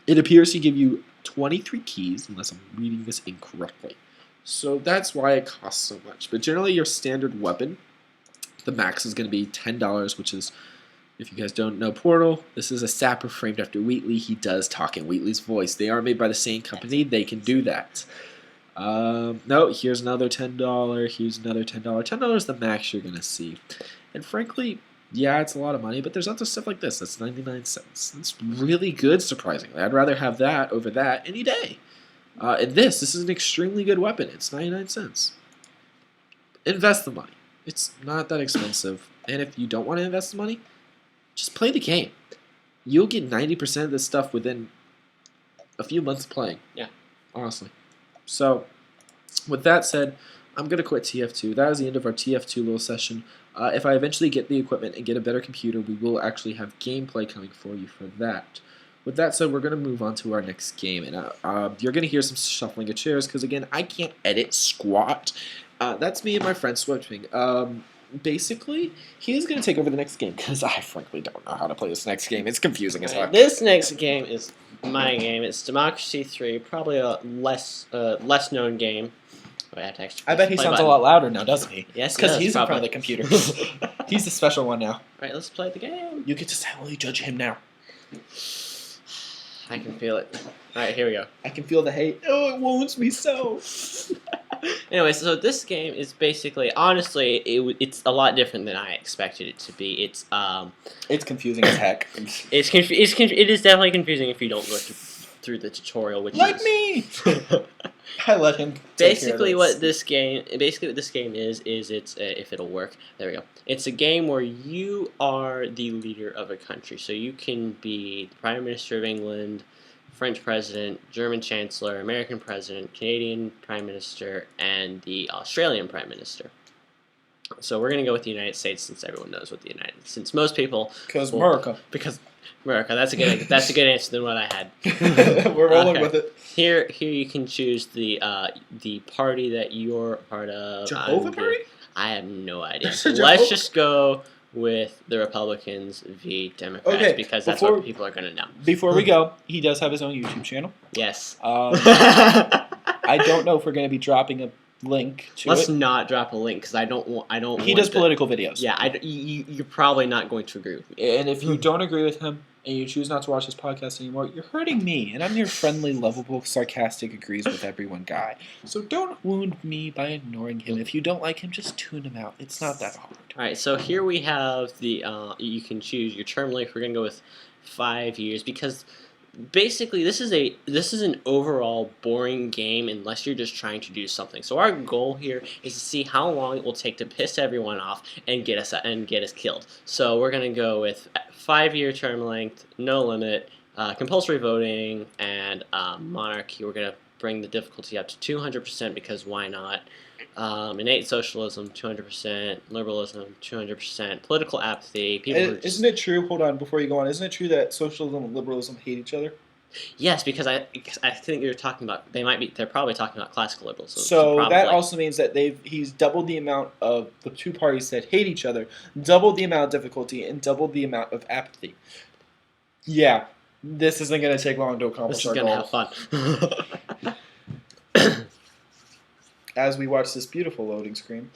It appears to give you 23 keys, unless I'm reading this incorrectly. So that's why it costs so much. But generally, your standard weapon, the max is going to be $10, which is, if you guys don't know Portal, this is a sapper framed after Wheatley. He does talk in Wheatley's voice. They are made by the same company. They can do that. No, here's another $10. Here's another $10. $10 is the max you're going to see. And frankly, yeah, it's a lot of money, but there's other stuff like this. That's 99 cents. It's really good, surprisingly. I'd rather have that over that any day. And this is an extremely good weapon. It's 99 cents. Invest the money. It's not that expensive. And if you don't want to invest the money, just play the game. You'll get 90% of this stuff within a few months playing. Yeah. Honestly. So, with that said, I'm going to quit TF2. That is the end of our TF2 little session. If I eventually get the equipment and get a better computer, we will actually have gameplay coming for you for that. with that said, we're going to move on to our next game. And you're going to hear some shuffling of chairs because, again, I can't edit squat. That's me and my friend switching. Basically, he is going to take over the next game because I frankly don't know how to play this next game. It's confusing as heck. This next game is my game. It's Democracy 3, probably a less known game. Oh, I bet he sounds a lot louder now, doesn't he? Yes, because he's probably. in front of the computer. He's the special one now. Alright, let's play the game. You get to silently judge him now. I can feel it. Alright, here we go. I can feel the hate. Oh, it wounds me so. Anyway, so this game is basically, honestly, it's a lot different than I expected it to be. It's confusing as heck. It is definitely confusing if you don't go through the tutorial, which like is me. I let him. Basically, what this game is it's if it'll work. There we go. It's a game where you are the leader of a country, so you can be the Prime Minister of England, French President, German Chancellor, American President, Canadian Prime Minister, and the Australian Prime Minister. So we're gonna go with the United States since everyone knows what since most people because America. That's a good answer than what I had. We're rolling with it. Here you can choose the party that you're part of. Jehovah Party? I have no idea. So let's just go with the Republicans v. Democrats because that's what people are gonna know. Before we go, he does have his own YouTube channel. Yes. I don't know if we're gonna be dropping a link to Let's not drop a link because I don't. He does political videos. Yeah, you're probably not going to agree with me. And if you don't agree with him and you choose not to watch this podcast anymore, you're hurting me. And I'm your friendly, lovable, sarcastic, agrees with everyone guy. So don't wound me by ignoring him. If you don't like him, just tune him out. It's not that hard. All right. So here we have the. You can choose your term length. We're gonna go with 5 years because. Basically, this is an overall boring game unless you're just trying to do something. So our goal here is to see how long it will take to piss everyone off and get us killed. So we're gonna go with 5-year term length, no limit, compulsory voting, and monarchy. We're gonna bring the difficulty up to 200% because why not? Innate socialism, 200%, liberalism, 200%, political apathy. Isn't it true? Hold on, before you go on, isn't it true that socialism and liberalism hate each other? Yes, because I think you're talking about they're probably talking about classical liberalism. So that also means that he's doubled the amount of the two parties that hate each other, doubled the amount of difficulty, and doubled the amount of apathy. Yeah, this isn't going to take long to accomplish our goal. This is going to have fun. As we watch this beautiful loading screen.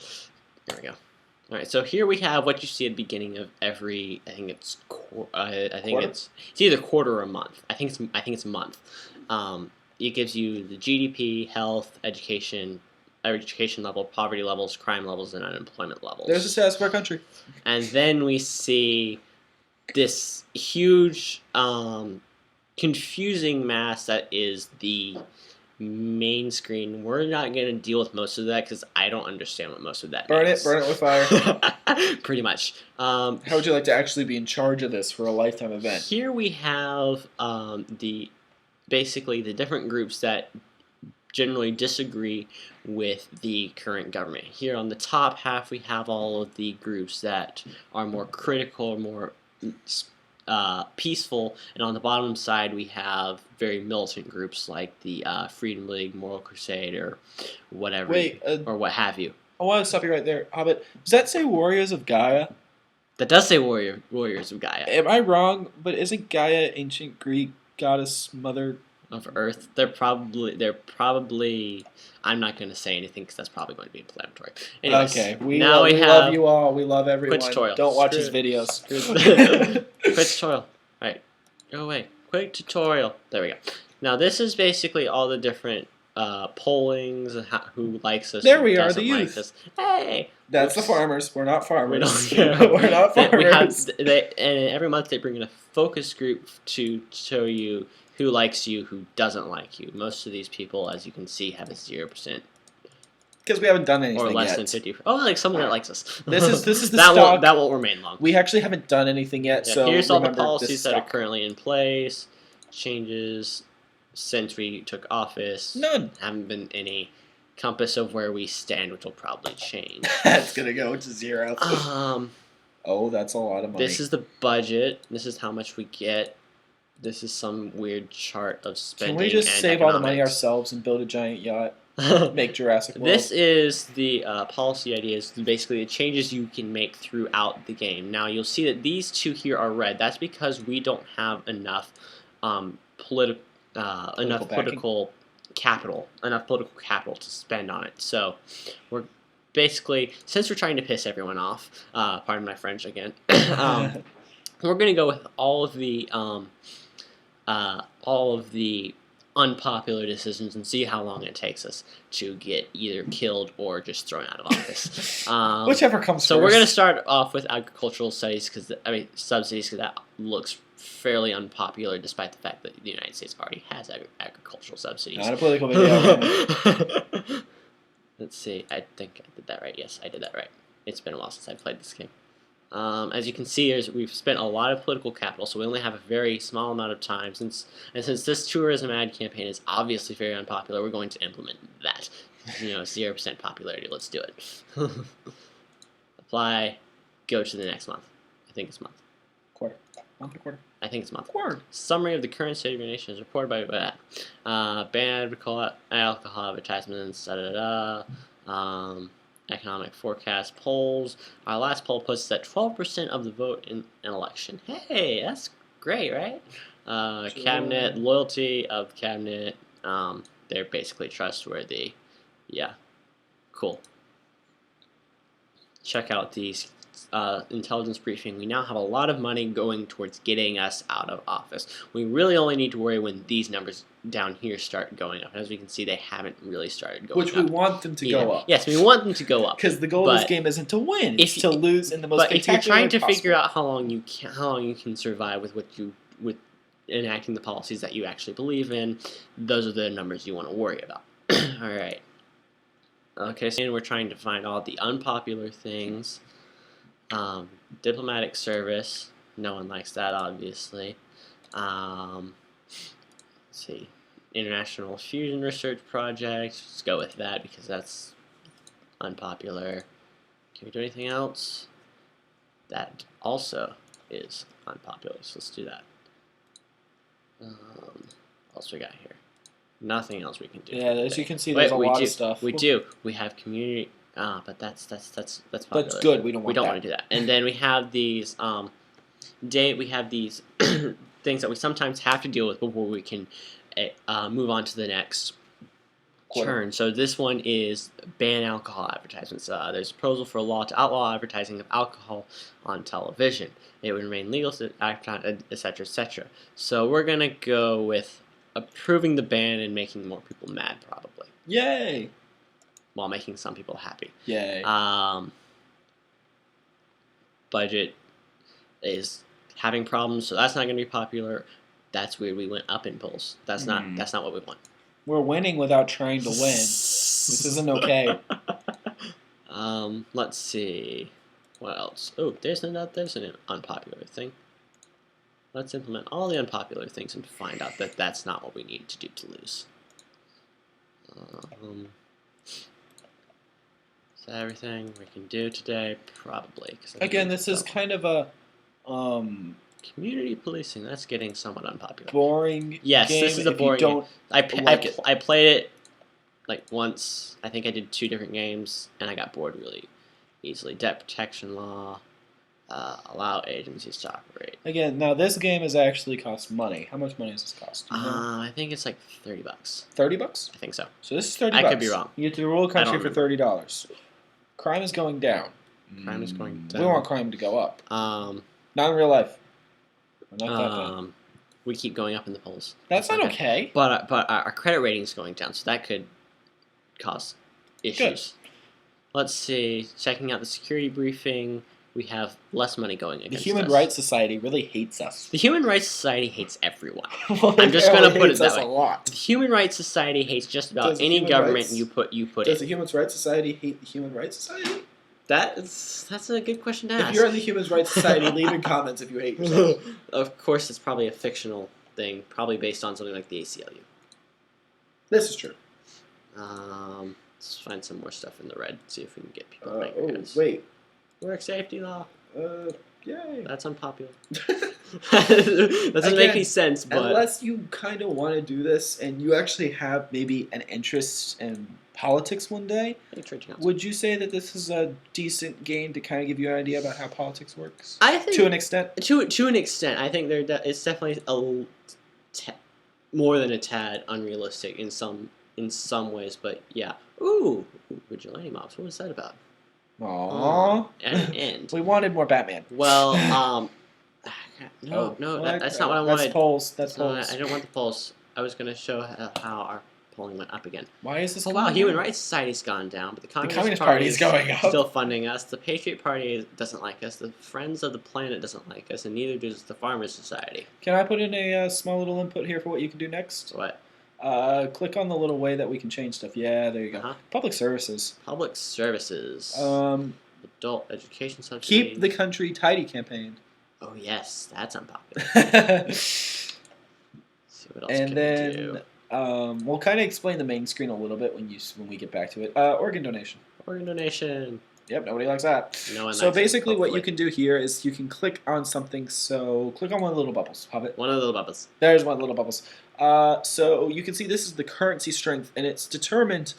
There we go. All right, so here we have what you see at the beginning of every. I think it's it's either quarter or a month. I think it's a month. It gives you the GDP, health, education level, poverty levels, crime levels, and unemployment levels. There's the status of our country. And then we see this huge, confusing mass that is the main screen. We're not going to deal with most of that because I don't understand what most of that means. Burn it with fire. Pretty much. How would you like to actually be in charge of this for a lifetime event? Here we have basically the different groups that generally disagree with the current government. Here on the top half we have all of the groups that are more critical, more peaceful, and on the bottom side we have very militant groups like the Freedom League, Moral Crusade, or whatever, or what have you. I want to stop you right there, Hobbit. Does that say Warriors of Gaia? That does say Warriors of Gaia. Am I wrong? But isn't Gaia ancient Greek goddess, mother of Earth? They're probably. I'm not going to say anything because that's probably going to be inflammatory. Anyways, okay, we love you all. We love everyone. Quick tutorial. Don't watch his videos. Quick tutorial. All right, go away. Quick tutorial. There we go. Now this is basically all the different pollings and who likes us. There we are, the youth. Us. Hey, that's the farmers. We're not farmers. We don't care. We're not farmers. And every month they bring in a focus group to show you who likes you, who doesn't like you. Most of these people, as you can see, have a 0%. Because we haven't done anything or less yet. than 50. Oh, like someone that likes us. This is the that stock. That won't remain long. We actually haven't done anything yet. Yeah, so here's all the remember, policies that are currently in place. Changes since we took office. None. Haven't been any compass of where we stand, which will probably change. That's gonna go to 0. Oh, that's a lot of money. This is the budget. This is how much we get. This is some weird chart of spending. Can we just and save all the money economics. ourselves and build a giant yacht? Make Jurassic World. This is the policy ideas, basically the changes you can make throughout the game. Now you'll see that these two here are red. That's because we don't have enough political capital to spend on it. So we're basically, since we're trying to piss everyone off, pardon my French again, we're going to go with all of the unpopular decisions and see how long it takes us to get either killed or just thrown out of office. Whichever comes so first. we're going to start off with agricultural studies subsidies, because that looks fairly unpopular, despite the fact that the United States already has agricultural subsidies. Not a political video. Let's see. I think I did that right. Yes, I did that right. It's been a while since I played this game. As you can see, we've spent a lot of political capital, so we only have a very small amount of time. Since this tourism ad campaign is obviously very unpopular, we're going to implement that. 0% popularity. Let's do it. Apply. Go to the next month. I think it's month. Quarter. Month or quarter? I think it's month. Quarter. Summary of the current state of your nation is reported by ban alcohol advertisements. Economic forecast polls. Our last poll puts that 12% of the vote in an election. Hey, that's great, right? Cabinet, loyalty of the cabinet. They're basically trustworthy. Yeah, cool. Check out these intelligence briefing. We now have a lot of money going towards getting us out of office. We really only need to worry when these numbers down here start going up. As we can see, they haven't really started going up. Which we want them to go up. Yes, we want them to go up. Because the goal of this game isn't to win; it's to lose in the most spectacular way possible. But if you're trying to figure out how long you can survive with enacting the policies that you actually believe in, those are the numbers you want to worry about. All right. Okay, so we're trying to find all the unpopular things. Diplomatic service. No one likes that, obviously. Let's see. International Fusion Research Project. Let's go with that because that's unpopular. Can we do anything else? That also is unpopular, so let's do that. What else we got here? Nothing else we can do. Yeah, as you can see, there's a lot of stuff. We do. We have community. But that's popular. That's good. We don't want to do that. And then we have these we have these things that we sometimes have to deal with before we can move on to the next turn. So this one is ban alcohol advertisements. There's a proposal for a law to outlaw advertising of alcohol on television. It would remain legal, etc., etc. So we're gonna go with approving the ban and making more people mad, probably. Yay! While making some people happy. Yay. Budget is having problems, so that's not going to be popular. That's weird. We went up in polls. That's not what we want. We're winning without trying to win. This isn't okay. Let's see. What else? Oh, there's an unpopular thing. Let's implement all the unpopular things and find out that that's not what we need to do to lose. Is that everything we can do today? Probably. Again, this is kind of a community policing. That's getting somewhat unpopular. Boring. Yes, game this is a boring game. I played it like once. I think I did 2 different games, and I got bored really easily. Debt protection law. Allow agencies to operate. Again, now this game has actually cost money. How much money does this cost? I think it's like $30. $30? I think so. So this is $30. I could be wrong. You get to rule a country for $30. Crime is going down. Crime is going down. We want crime to go up. Not in real life. We keep going up in the polls. That's not okay. But our credit rating is going down, so that could cause issues. Good. Let's see. Checking out the security briefing. We have less money going against us. The Human Rights Society really hates us. The Human Rights Society hates everyone. I'm just going to put it that way. A lot. The Human Rights Society hates just about any government you put in. Does the Human Rights Society hate the Human Rights Society? That's a good question to ask. If you're in the Human Rights Society, leave in comments if you hate yourself. Of course, it's probably a fictional thing, probably based on something like the ACLU. This is true. Let's find some more stuff in the red. See if we can get people angry. Wait. Work safety law. Yay. That's unpopular. That doesn't make any sense, but unless you kind of want to do this and you actually have maybe an interest in politics one day, would you say that this is a decent game to kind of give you an idea about how politics works? I think to an extent. To an extent, I think it's definitely more than a tad unrealistic in some ways, but yeah. Ooh, vigilante mobs. What was that about? Aww. At an end. We wanted more Batman. Well, that's not what I wanted. That's polls. That's polls. I don't want the polls. I was going to show how our polling went up again. Why is this? Oh wow, Human Rights Society's gone down, but the Communist Party is going up. Still funding us. The Patriot Party doesn't like us. The Friends of the Planet doesn't like us, and neither does the Farmers Society. Can I put in a small little input here for what you can do next? What? Click on the little way that we can change stuff. Yeah, there you go. Public services. Public services. Adult education subsidies. Keep the country tidy campaign. Oh yes, that's unpopular. See what else and then do. We'll kind of explain the main screen a little bit when we get back to it. Organ donation. Organ donation. Yep, nobody likes that. No one so likes basically, it, what you can do here is you can click on something. So click on one of the little bubbles. Pop it. One of the little bubbles. There's one of the little bubbles. So you can see this is the currency strength, and it's determined.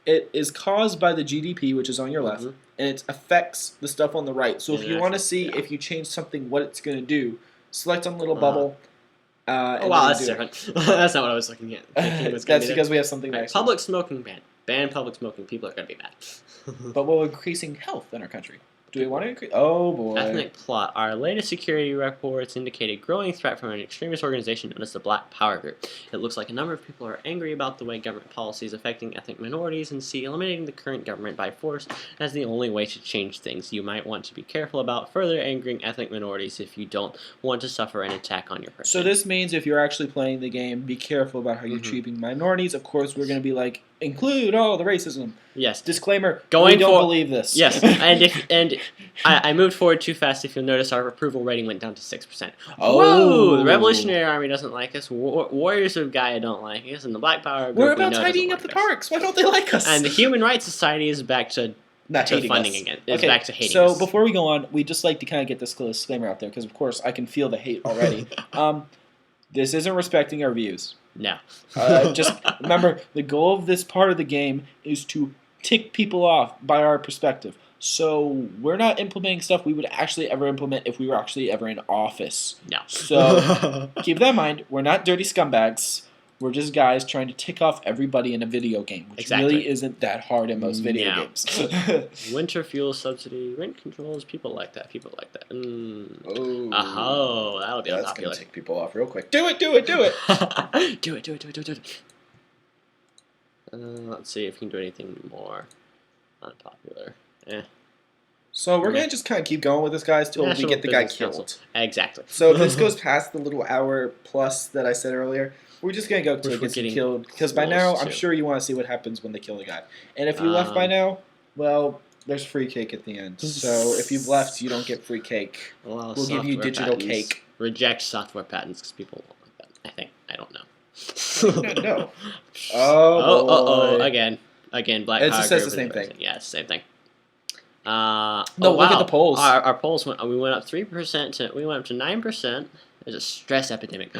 It is caused by the GDP, which is on your left, and it affects the stuff on the right. So if you want to see if you change something, what it's going to do, select on the little bubble. Oh wow, that's different. That's not what I was looking at. That's because we have something next. Public smoking ban. Ban public smoking. People are going to be mad. But we're increasing health in our country. Do we want to increase? Oh boy. Ethnic plot. Our latest security reports indicate a growing threat from an extremist organization known as the Black Power Group. It looks like a number of people are angry about the way government policy is affecting ethnic minorities and see eliminating the current government by force as the only way to change things. You might want to be careful about further angering ethnic minorities if you don't want to suffer an attack on your person. So this means if you're actually playing the game, be careful about how you're treating minorities. Of course, we're going to be like, include all the racism. Yes. Disclaimer, we don't believe this. Yes, and I moved forward too fast. If you'll notice, our approval rating went down to 6%. Oh. Whoa! The Revolutionary Army doesn't like us. Warriors of Gaia don't like us, and the Black Power Group we're about tidying up the parks. Why don't they like us? And the Human Rights Society is back to funding again. It's back to hating us. So before we go on, we just like to kind of get this disclaimer out there because, of course, I can feel the hate already. This isn't respecting our views. No. Just remember, the goal of this part of the game is to tick people off by our perspective. So we're not implementing stuff we would actually ever implement if we were actually ever in office. No. So keep that in mind. We're not dirty scumbags. We're just guys trying to tick off everybody in a video game, which really isn't that hard in most video games. Winter fuel subsidy, rent controls, people like that. People like that. Oh, that'll be that's unpopular. Gonna tick people off real quick. Do it! Do it! Do it! do it! Let's see if we can do anything more unpopular. So we're going to just kind of keep going with this, guys, till we get the guy killed. Exactly. So if this goes past the little hour plus that I said earlier, we're just going to go till he gets killed. Because by now, I'm sure you want to see what happens when they kill the guy. And if you left by now, well, there's free cake at the end. So if you've left, you don't get free cake. Well, we'll give you digital cake. Reject software patents because people won't like that. I think. I don't know. No. Oh, Again, Black Power Group. It just says the same thing. Yeah, it's the same thing. Look at the polls. Our polls went. We went up 3%. We went up to 9%. There's a stress epidemic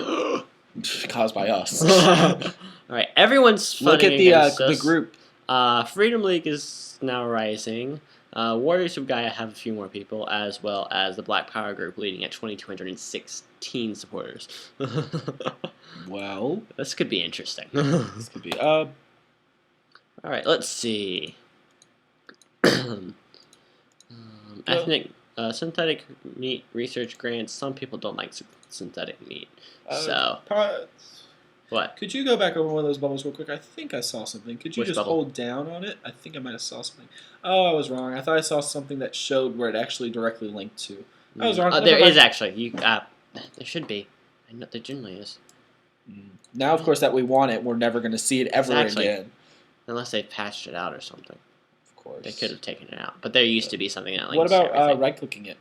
caused by us. All right, everyone's funding against the group. Freedom League is now rising. Warriors of Gaia have a few more people, as well as the Black Power Group, leading at 2,216 supporters. Well, this could be interesting. This could be. All right, let's see. Ethnic synthetic meat research grants. Some people don't like synthetic meat. What? Could you go back over one of those bubbles real quick? I think I saw something. Could you Which just bubble? hold down on it? I think I might have saw something. Oh, I was wrong. I thought I saw something that showed where it actually directly linked to. I was wrong. There is actually. There should be. I know there generally is. Now, of course, that we want it, we're never going to see it ever again. Unless they patched it out or something. Of course. They could have taken it out. But there used to be something that links. What about right-clicking it?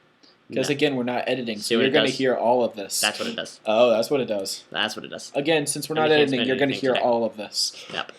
Because, again, we're not editing, so you're going to hear all of this. That's what it does. Oh, that's what it does. That's what it does. Again, since we're not editing, you're going to hear all of this. Yep.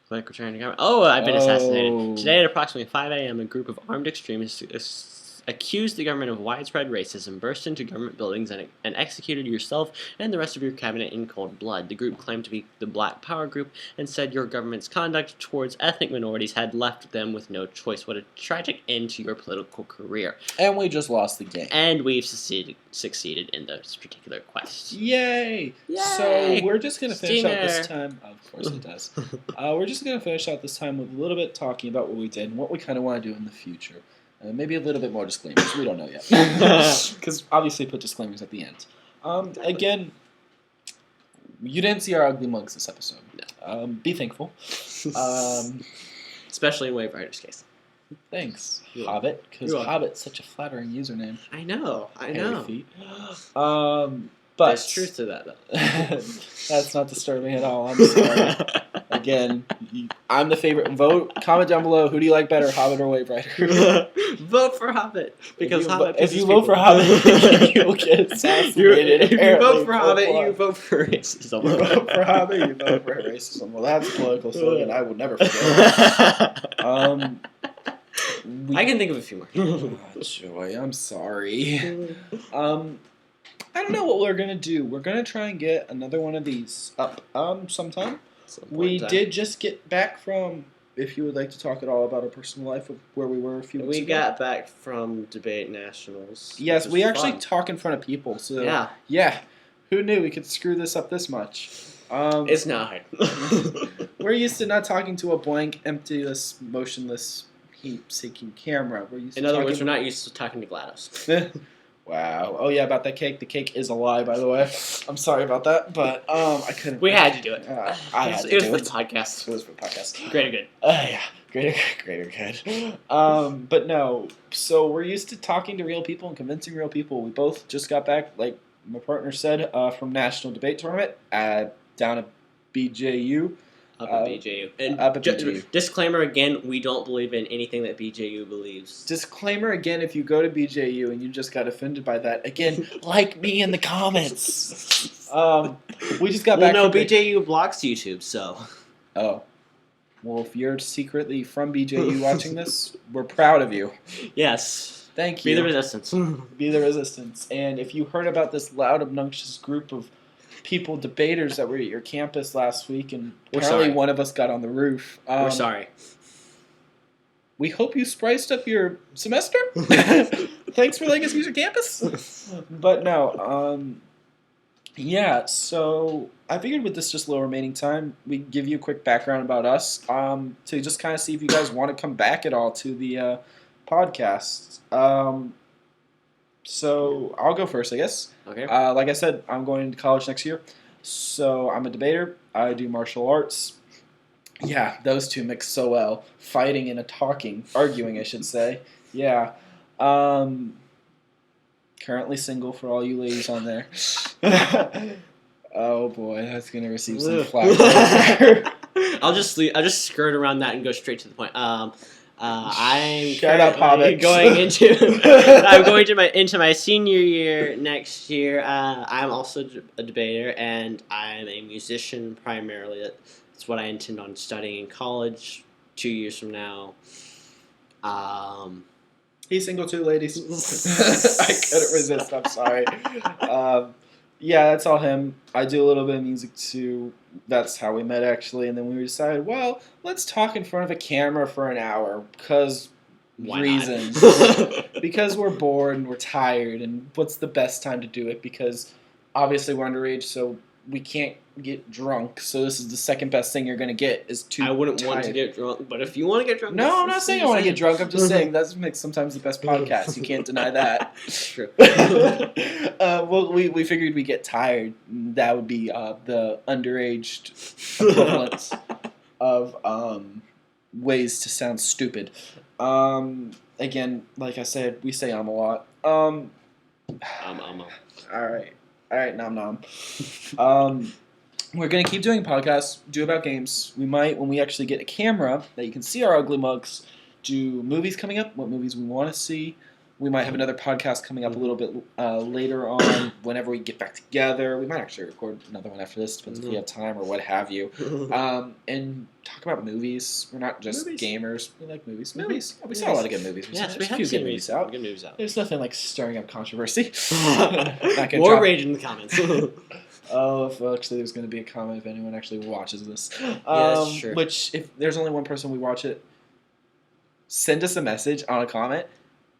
Click return to government. Oh, I've been assassinated. Today at approximately 5 a.m., a group of armed extremists accused the government of widespread racism, burst into government buildings, and executed yourself and the rest of your cabinet in cold blood. The group claimed to be the Black Power group and said your government's conduct towards ethnic minorities had left them with no choice. What a tragic end to your political career. And we just lost the game. And we've succeeded in this particular quest. Yay! Yay! So we're just going to finish Steam out this air. time. Of course it does. We're just going to finish out this time with a little bit talking about what we did and what we kind of want to do in the future. Maybe a little bit more disclaimers. We don't know yet. Because obviously put disclaimers at the end. Again, you didn't see our ugly mugs this episode. No. Be thankful. Especially in Wave Rider's case. Thanks, You're Hobbit, because welcome. Hobbit's such a flattering username. I know. Hairy feet. But There's truth to that, though. that's not disturbing at all. I'm sorry. Again, I'm the favorite. Vote. Comment down below. Who do you like better, Hobbit or Wave Rider? Vote for Hobbit because Hobbit. If you pisses vote for people Hobbit, you'll get assassinated. If you apparently. vote for Hobbit, you vote for racism. You vote for Hobbit, you vote for racism. Well, that's a political slogan I will never forget. I can think of a few more. Oh, Joy, I'm sorry. I don't know what we're gonna do. We're gonna try and get another one of these up sometime. We did just get back from. If you would like to talk at all about our personal life of where we were a few weeks ago. We got back from Debate Nationals. Yes, we actually fun. talk in front of people. So Yeah. Who knew we could screw this up this much? It's not hard. We're used to not talking to a blank, emptyless, motionless, heat-seeking camera. We're used In to other talking words, we're not used to talking to GLaDOS. Wow. Oh, yeah, about that cake. The cake is a lie, by the way. I'm sorry about that, but I couldn't. We had to do it. I had to It was do for it. the podcast. It was for the podcast. Greater good. Yeah. Greater good. But no. So we're used to talking to real people and convincing real people. We both just got back, like my partner said, from National Debate Tournament down at BJU. Up at BJU. And up at BJU. Disclaimer again, we don't believe in anything that BJU believes. Disclaimer again, if you go to BJU and you just got offended by that, again, like me in the comments. We just got back. Well, no, BJU blocks YouTube, so. Oh. Well, if you're secretly from BJU watching this, we're proud of you. Yes. Thank you. Be the resistance. Be the resistance. And if you heard about this loud, obnoxious group of people, debaters that were at your campus last week, and apparently one of us got on the roof. We're sorry. We hope you spiced up your semester. Thanks for letting us use your campus. But no, yeah, so I figured with this just little remaining time, we'd give you a quick background about us to just kind of see if you guys want to come back at all to the podcast. So I'll go first, I guess. Okay. Like I said, I'm going to college next year. So I'm a debater. I do martial arts. Yeah, those two mix so well. Fighting and arguing, I should say. Yeah. Currently single for all you ladies on there. Oh boy, that's gonna receive some flack. I'll just skirt around that and go straight to the point. I'm Shut up, Hobbit. Going into my senior year next year. I'm also a debater, and I'm a musician primarily. That's what I intend on studying in college 2 years from now. He's single too, ladies. I couldn't resist. I'm sorry. Yeah, that's all him. I do a little bit of music too. That's how we met, actually. And then we decided, well, let's talk in front of a camera for an hour because reasons. Because we're bored and we're tired. And what's the best time to do it? Because obviously we're underage, so we can't get drunk. So this is the second best thing you're going to get is I wouldn't want to get drunk, but if you want to get drunk... No, I'm not saying I want to get drunk. I'm just saying that makes sometimes the best podcast. You can't deny that. True. Well, we figured we'd get tired. That would be the underage equivalent of ways to sound stupid. Again, like I said, we say a lot. All right, nom. We're going to keep doing podcasts, do about games. We might, when we actually get a camera that you can see our ugly mugs, do movies coming up, what movies we want to see. We might have another podcast coming up a little bit later on whenever we get back together. We might actually record another one after this, depends if we have time or what have you. And talk about movies. We're not just gamers. We like movies. Movies. We saw a lot of good movies. Yes, we have a few good movies out. Good movies out. There's nothing like stirring up controversy. More rage in the comments. Oh, if actually there's going to be a comment if anyone actually watches this. That's true. Which, if there's only one person we watch it, send us a message on a comment.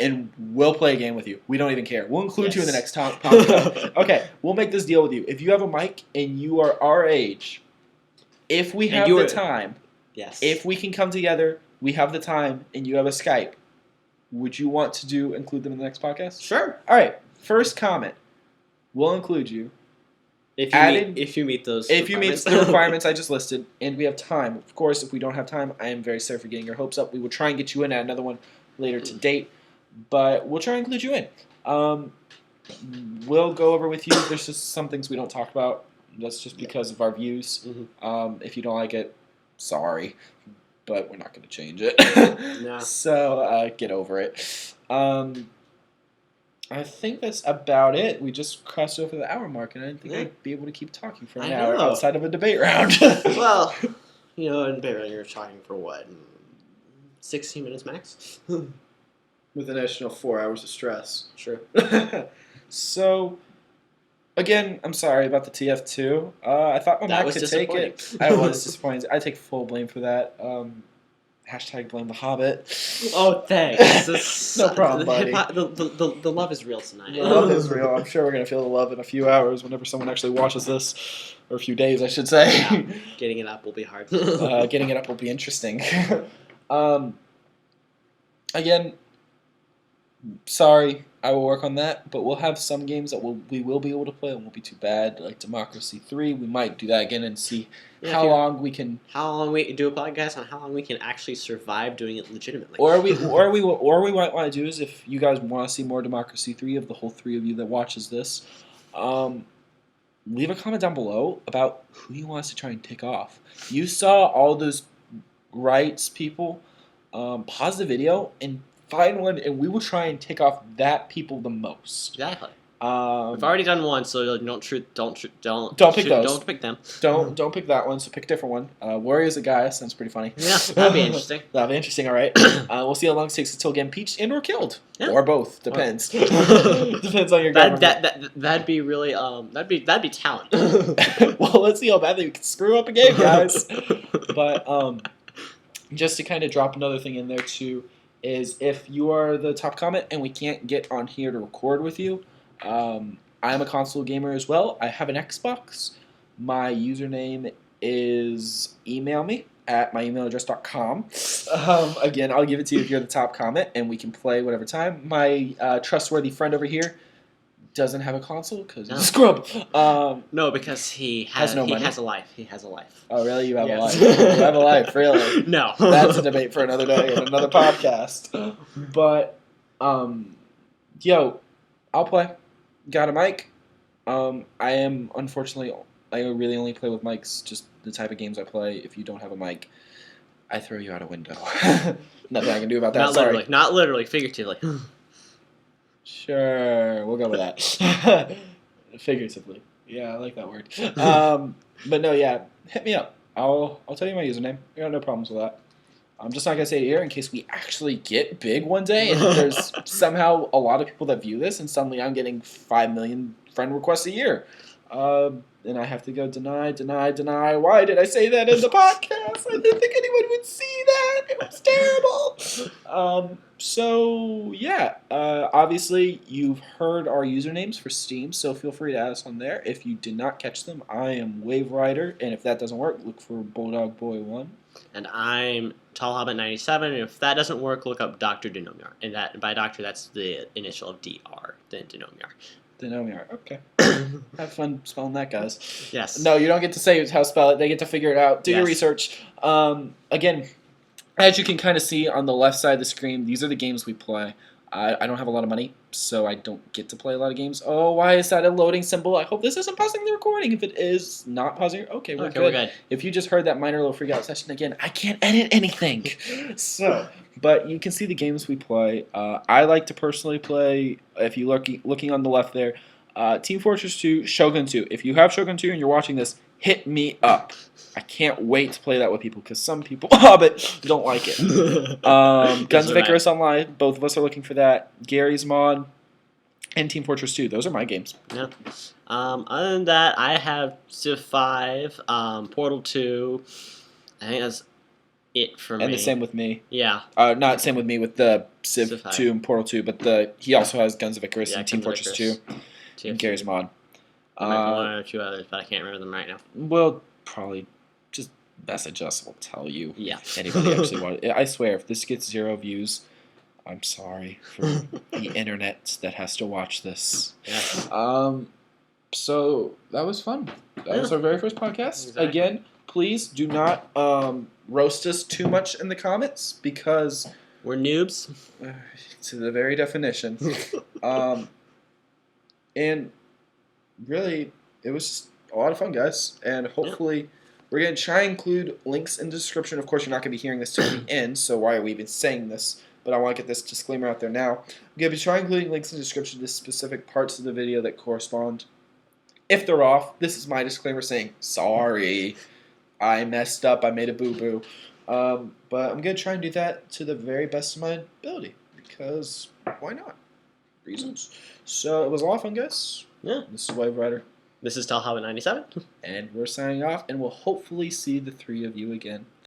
And we'll play a game with you. We don't even care. We'll include you in the next podcast. Okay, we'll make this deal with you. If you have a mic and you are our age, if we have the time, if we can come together, we have the time, and you have a Skype, would you want to include them in the next podcast? Sure. All right. First comment. We'll include you. If you meet those If you meet the requirements I just listed, and we have time. Of course, if we don't have time, I am very sorry for getting your hopes up. We will try and get you in at another one later to date. But we'll try and include you in. We'll go over with you. There's just some things we don't talk about. That's just because of our views. If you don't like it, sorry. But we're not going to change it. No. So get over it. I think that's about it. We just crossed over the hour mark, and I didn't think I'd be able to keep talking for an hour outside of a debate round. Well, in a debate round, you're talking for what? 16 minutes max? With an additional 4 hours of stress. Sure. So, again, I'm sorry about the TF2. I thought my mic could take it. I was disappointed. I take full blame for that. Hashtag blame the Hobbit. Oh, thanks. No problem, buddy. The love is real tonight. The love is real. I'm sure we're going to feel the love in a few hours whenever someone actually watches this. Or a few days, I should say. Yeah. Getting it up will be hard. Getting it up will be interesting. Again, sorry, I will work on that, but we'll have some games that we will be able to play and won't be too bad, like Democracy 3. We might do that again and see how long we can do a podcast on how long we can actually survive doing it legitimately. Or we might want to do is, if you guys want to see more Democracy 3 of the whole 3 of you that watches this, leave a comment down below about who you want us to try and tick off. You saw all those rights people. Pause the video and find one, and we will try and tick off that people the most. Exactly. We've already done one, so don't pick those. Don't pick them. Don't pick that one. So pick a different one. Warrior's a guy. Sounds pretty funny. Yeah, that'd be interesting. That'd be interesting. All right. We'll see how long it takes until getting impeached and or killed, or both. Depends. Depends on your government. That'd be really that'd be talent. Well, let's see how badly we can screw up a game, guys. But just to kind of drop another thing in there too, is if you are the top comment and we can't get on here to record with you, I'm a console gamer as well. I have an Xbox. My username is email me at myemailaddress.com. Again, I'll give it to you if you're the top comment, and we can play whatever time. My trustworthy friend over here doesn't have a console because he's a scrub. No, because he has no money. He has a life. He has a life. Oh, really? You have a life? You have a life, really? No. That's a debate for another day and another podcast. But, I'll play. Got a mic. I am, unfortunately, I really only play with mics, just the type of games I play. If you don't have a mic, I throw you out a window. Nothing I can do about that. Not literally, figuratively. Sure, we'll go with that. Figuratively. Yeah, I like that word. But no, yeah, hit me up. I'll tell you my username. I got no problems with that. I'm just not going to say it here in case we actually get big one day and there's somehow a lot of people that view this and suddenly I'm getting 5 million friend requests a year. And I have to go deny. Why did I say that in the podcast? I didn't think anyone would see that. It was terrible. Obviously you've heard our usernames for Steam, so feel free to add us on there. If you did not catch them, I am Wave Rider, and if that doesn't work, look for Bulldog Boy 1. And I'm Tall Hobbit 97, and if that doesn't work, look up Dr. Denomiar. And that by Doctor, that's the initial of DR, then Denomiar. Denomiar, okay. Have fun spelling that, guys. Yes. No, you don't get to say how to spell it. They get to figure it out. Do your research. Again, as you can kind of see on the left side of the screen, these are the games we play. I don't have a lot of money, so I don't get to play a lot of games. Oh, why is that a loading symbol? I hope this isn't pausing the recording. If it is not pausing, okay, we're good. If you just heard that minor little freak out session again, I can't edit anything. So, but you can see the games we play. I like to personally play, if you looking on the left there, Team Fortress 2, Shogun 2. If you have Shogun 2 and you're watching this, hit me up. I can't wait to play that with people because some people don't like it. Guns of Icarus Online, both of us are looking for that. Gary's Mod, and Team Fortress 2. Those are my games. Yeah. Other than that, I have Civ 5, Portal 2. I think that's it for me. And the same with me. Yeah. Not same with me with the Civ 2 and Portal 2, but he also has Guns of Icarus and Team Fortress 2. And Gary's Mod. One or two others, but I can't remember them right now. We'll probably just message us. We'll tell you. Yeah. Anybody actually want it. I swear, if this gets 0 views, I'm sorry for the internet that has to watch this. Yeah. So that was fun. That was our very first podcast. Exactly. Again, please do not roast us too much in the comments because we're noobs. To the very definition. And really, it was just a lot of fun, guys. And hopefully, we're going to try and include links in the description. Of course, you're not going to be hearing this till the end, so why are we even saying this? But I want to get this disclaimer out there now. I'm going to be trying including links in the description to specific parts of the video that correspond. If they're off, this is my disclaimer saying, sorry, I messed up, I made a boo-boo. But I'm going to try and do that to the very best of my ability, because why not? Reasons. So it was a lot of fun, guys. Yeah. This is Wave Rider. This is Tellhobbit97. And we're signing off, and we'll hopefully see the 3 of you again.